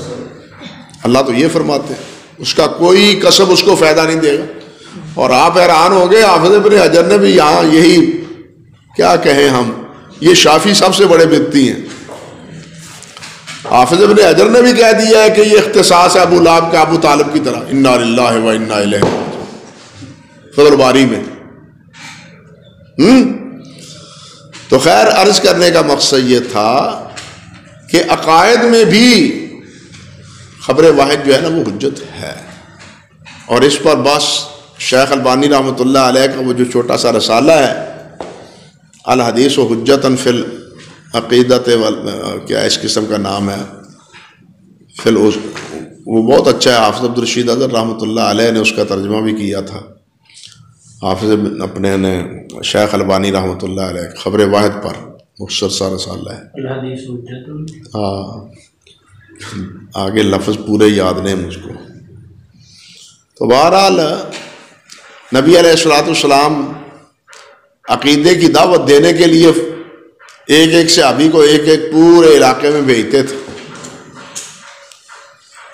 اللہ تو یہ فرماتے ہیں اس کا کوئی کسب اس کو فائدہ نہیں دے گا. اور آپ حیران ہو گئے، حافظ ابن حجر نے بھی یہاں یہی کیا کہیں ہم، یہ شافی سب سے بڑے بدعتی ہیں. حافظ ابن حجر نے بھی کہہ دیا ہے کہ یہ اختصاص ہے ابو لہب کا ابو طالب کی طرح. انا للہ و انا الیہ راجعون. فتح الباری میں۔ تو خیر عرض کرنے کا مقصد یہ تھا کہ عقائد میں بھی خبر واحد جو ہے نا وہ حجت ہے، اور اس پر بس شیخ البانی رحمۃ اللہ علیہ کا وہ جو چھوٹا سا رسالہ ہے الحدیث و حجتاً فی العقیدۃ کیا اس قسم کا نام ہے وہ بہت اچھا ہے۔ حافظ عبدالرشید اظہر رحمۃ اللہ علیہ نے اس کا ترجمہ بھی کیا تھا، حافظ اپنے نے شیخ البانی رحمۃ اللہ علیہ خبر واحد پر مختصر سا رسالہ ہے۔ ہاں آگے لفظ پورے یاد نہیں مجھ کو۔ تو بہرحال نبی علیہ الصلوۃ والسلام عقیدے کی دعوت دینے کے لیے ایک ایک صحابی کو ایک ایک پورے علاقے میں بھیجتے تھے۔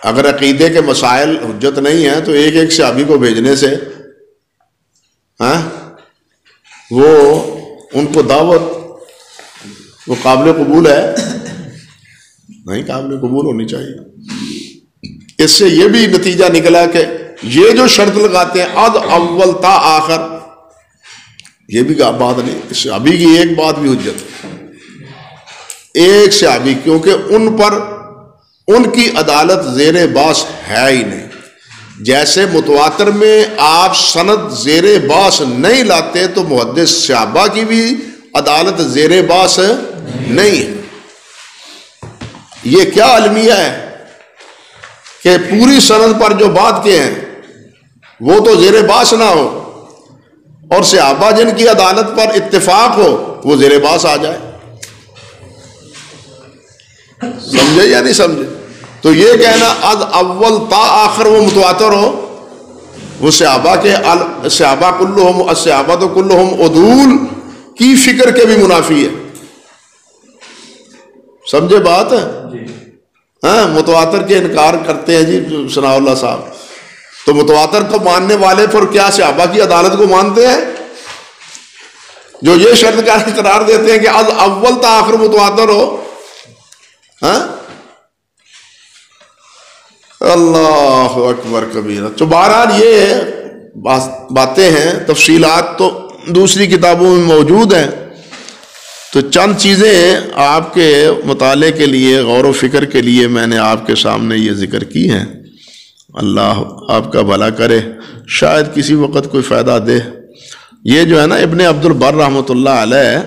اگر عقیدے کے مسائل حجت نہیں ہیں تو ایک ایک صحابی کو بھیجنے سے وہ ان کو دعوت وہ قابل قبول ہے نہیں، قابل قبول ہونی چاہیے۔ اس سے یہ بھی نتیجہ نکلا کہ یہ جو شرط لگاتے ہیں از اول تا آخر، یہ بھی بات نہیں، صحابی کی ایک بات بھی حجت ہے، ایک صحابی، کیونکہ ان پر ان کی عدالت زیر باس ہے ہی نہیں۔ جیسے متواتر میں آپ سند زیر باس نہیں لاتے تو محدث صحابہ کی بھی عدالت زیر باس نہیں ہے۔ یہ کیا المیہ ہے کہ پوری سند پر جو بات کے ہیں وہ تو زیر باس نہ ہو، اور صحابہ جن کی عدالت پر اتفاق ہو وہ زیر باس آ جائے۔ سمجھے یا نہیں سمجھے؟ تو یہ کہنا از اول تا آخر وہ متواتر ہو، وہ صحابہ کے صحابہ کلہم الصحابہ تو کلہم عدول کی فکر کے بھی منافی ہے۔ سمجھے بات؟ ہاں متواتر کے انکار کرتے ہیں جی ثناء اللہ صاحب، تو متواتر کو ماننے والے پر کیا صحابہ کی عدالت کو مانتے ہیں؟ جو یہ شرط کا قرار دیتے ہیں کہ از اول تا آخر متواتر ہو۔ ہاں اللہ اکبر کبیرہ۔ تو بہرحال یہ باتیں ہیں، تفصیلات تو دوسری کتابوں میں موجود ہیں، تو چند چیزیں آپ کے مطالعے کے لیے، غور و فکر کے لیے میں نے آپ کے سامنے یہ ذکر کی ہیں۔ اللہ آپ کا بھلا کرے، شاید کسی وقت کوئی فائدہ دے۔ یہ جو ہے نا ابن عبد البر رحمۃ اللہ علیہ،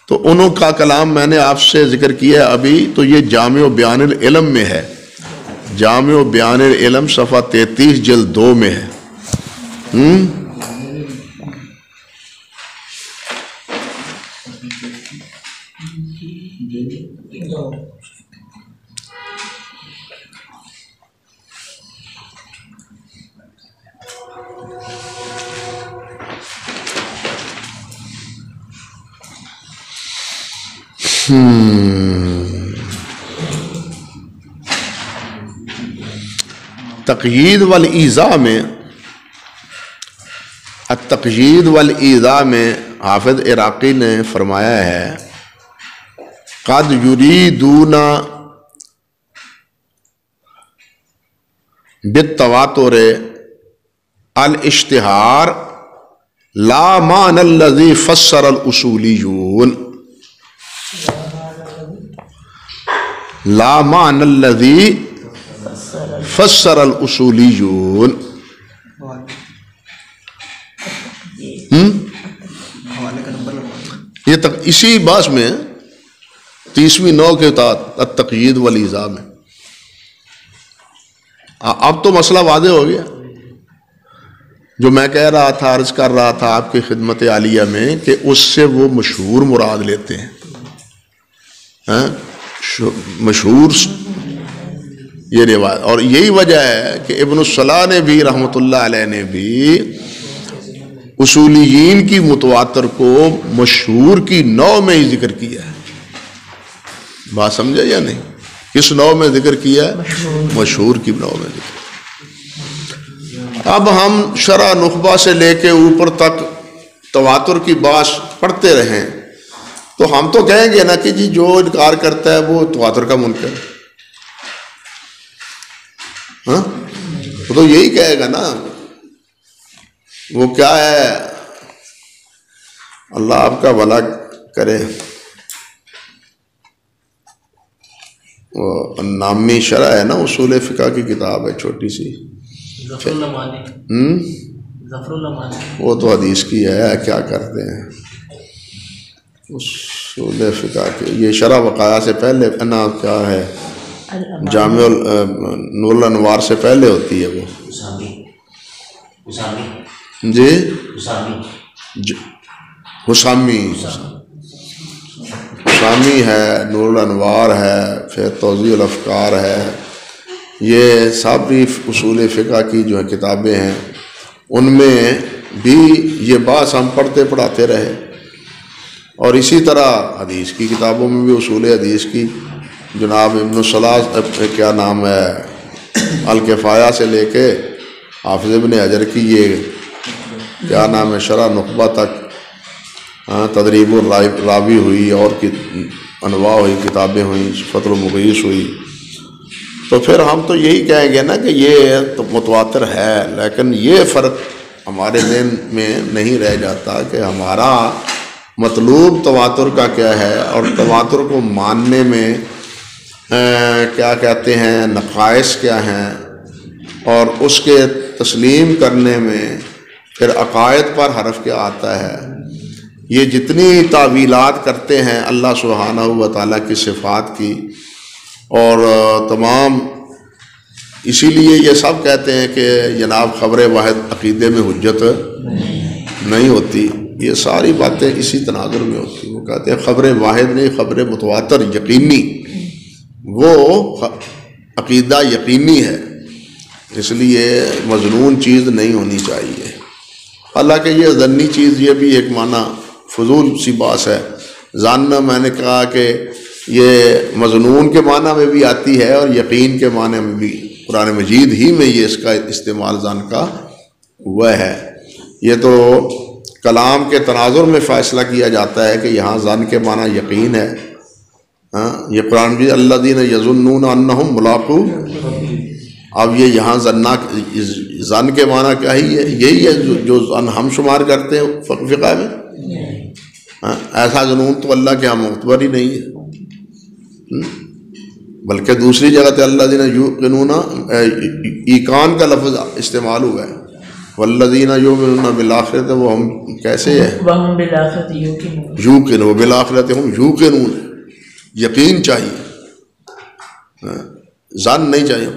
تو انہوں کا کلام میں نے آپ سے ذکر کیا ہے ابھی، تو یہ جامع بیان العلم میں ہے، جامع بیان العلم صفحہ 33 جلد 2 میں ہے۔ تقیید والایذاء میں، التقیید والایذاء میں حافظ عراقی نے فرمایا ہے قد یریدون بالتواتر الاشتہار لا معنی الذی فسر الاصولیون، لا معنی الذی فسر الاصولیون۔ یہ اسی باس میں 30ویں نو کے تحت التقیید والایذاء میں۔ اب تو مسئلہ واضح ہو گیا، جو میں کہہ رہا تھا، عرض کر رہا تھا آپ کی خدمت عالیہ میں، کہ اس سے وہ مشہور مراد لیتے ہیں، مشہور یہ روایت۔ اور یہی وجہ ہے کہ ابن الصلاح نے بھی رحمۃ اللہ علیہ نے بھی اصولیین کی متواتر کو مشہور کی نو میں ہی ذکر کیا ہے۔ بات سمجھے یا نہیں؟ کس نو میں ذکر کیا ہے؟ مشہور کی نو میں ذکر۔ اب ہم شرح نخبہ سے لے کے اوپر تک تواتر کی بات پڑھتے رہیں تو ہم تو کہیں گے نا کہ جی جو انکار کرتا ہے وہ تواتر کا منکر ہے، ہاں وہ تو یہی کہے گا نا۔ وہ کیا ہے، اللہ آپ کا بھلا کرے، وہ نامی شرح ہے نا، اصول فقہ کی کتاب ہے چھوٹی سی، ظفر اللہ مانی، ظفر اللہ مانی، وہ تو حدیث کی ہے، کیا کرتے ہیں اصول فقہ کی، یہ شرح وقایع سے پہلے نا کیا ہے، جامع نور الانوار سے پہلے ہوتی ہے وہ، جی حسامی ہے، نور الانوار ہے، پھر توضیح الافکار ہے، یہ سب بھی اصول فقہ کی جو ہے کتابیں ہیں، ان میں بھی یہ بات ہم پڑھتے پڑھاتے رہے، اور اسی طرح حدیث کی کتابوں میں بھی اصول حدیث کی جناب ابن الصلاح کیا نام ہے الکفایہ سے لے کے حافظ ابن حجر کی یہ کیا نام ہے شرح نخبہ تک، تدریب الراوی ہوئی، اور انواع ہوئی، کتابیں ہوئیں، فتح المغیث ہوئی، تو پھر ہم تو یہی کہیں گے نا کہ یہ تو متواتر ہے، لیکن یہ فرق ہمارے ذہن میں نہیں رہ جاتا کہ ہمارا مطلوب تواتر کا کیا ہے، اور تواتر کو ماننے میں کیا کہتے ہیں، نقائص کیا ہیں، اور اس کے تسلیم کرنے میں پھر عقائد پر حرف کیا آتا ہے، یہ جتنی تعویلات کرتے ہیں اللہ سبحانہ و تعالیٰ کی صفات کی، اور تمام اسی لیے یہ سب کہتے ہیں کہ جناب خبر واحد عقیدے میں حجت نہیں ہوتی، یہ ساری باتیں اسی تناظر میں ہوتی، وہ کہتے ہیں خبر واحد نہیں، خبر متواتر یقینی، وہ عقیدہ یقینی ہے، اس لیے مظنون چیز نہیں ہونی چاہیے، حالانکہ یہ ظنی چیز یہ بھی ایک معنی فضول سی بات ہے، ظن میں نے کہا کہ یہ مظنون کے معنی میں بھی آتی ہے اور یقین کے معنی میں بھی، قرآن مجید ہی میں یہ اس کا استعمال ظن کا ہوا ہے، یہ تو کلام کے تناظر میں فیصلہ کیا جاتا ہے کہ یہاں ظن کے معنی یقین ہے، یہ قرآن بھی الذین یظنون انہم ملاقو، اب یہ یہاں ظن کے معنی کیا ہی ہے، یہی ہے جو ظن ہم شمار کرتے ہیں فقہ میں، ایسا جنون تو اللہ کے ہاں معتبر ہی نہیں ہے، بلکہ دوسری جگہ تے الذین یوقنون ایقان کا لفظ استعمال ہوا ہے، والذین یؤمنون بالآخرۃ، وہ ہم کیسے ہے وَهُمْ بِالْآخِرَةِ يُوقِنُونَ، یوقنون بالآخرۃ ہم یوقنون، یقین چاہیے، ظن نہیں چاہیے،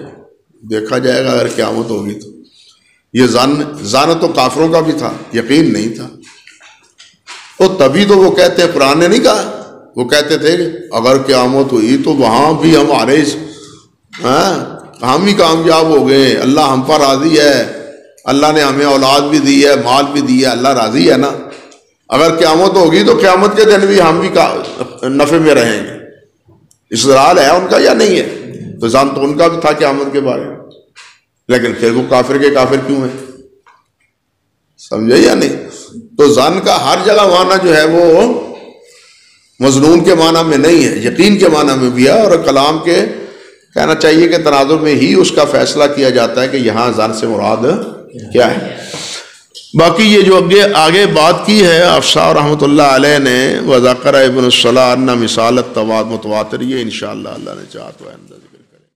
دیکھا جائے گا اگر قیامت ہوگی تو یہ ظن تو کافروں کا بھی تھا، یقین نہیں تھا، اور تبھی تو وہ کہتے ہیں، قرآن نے نہیں کہا، وہ کہتے تھے اگر قیامت ہوئی تو وہاں بھی ہمارے ہم ہی کامیاب ہو گئے، اللہ ہم پر راضی ہے، اللہ نے ہمیں اولاد بھی دی ہے، مال بھی دی ہے، اللہ راضی ہے نا، اگر قیامت ہوگی تو قیامت کے دن بھی ہم بھی نفع میں رہیں گے، اسرار ہے ان کا یا نہیں ہے، تو ظن تو ان کا بھی تھا قیامت کے بارے میں، لیکن پھر وہ کافر کے کافر کیوں ہیں، سمجھے یا نہیں؟ تو ظن کا ہر جگہ معنی جو ہے وہ مظنون کے معنی میں نہیں ہے، یقین کے معنی میں بھی ہے، اور کلام کے کہنا چاہیے کہ تناظر میں ہی اس کا فیصلہ کیا جاتا ہے کہ یہاں ظن سے مراد کیا ہے۔ باقی یہ جو آگے بات کی ہے افسا رحمۃ اللہ علیہ نے، وذکر ابن الصلاح ان مثال التواتر متواتر، یہ انشاءاللہ اللہ نے چاہا تو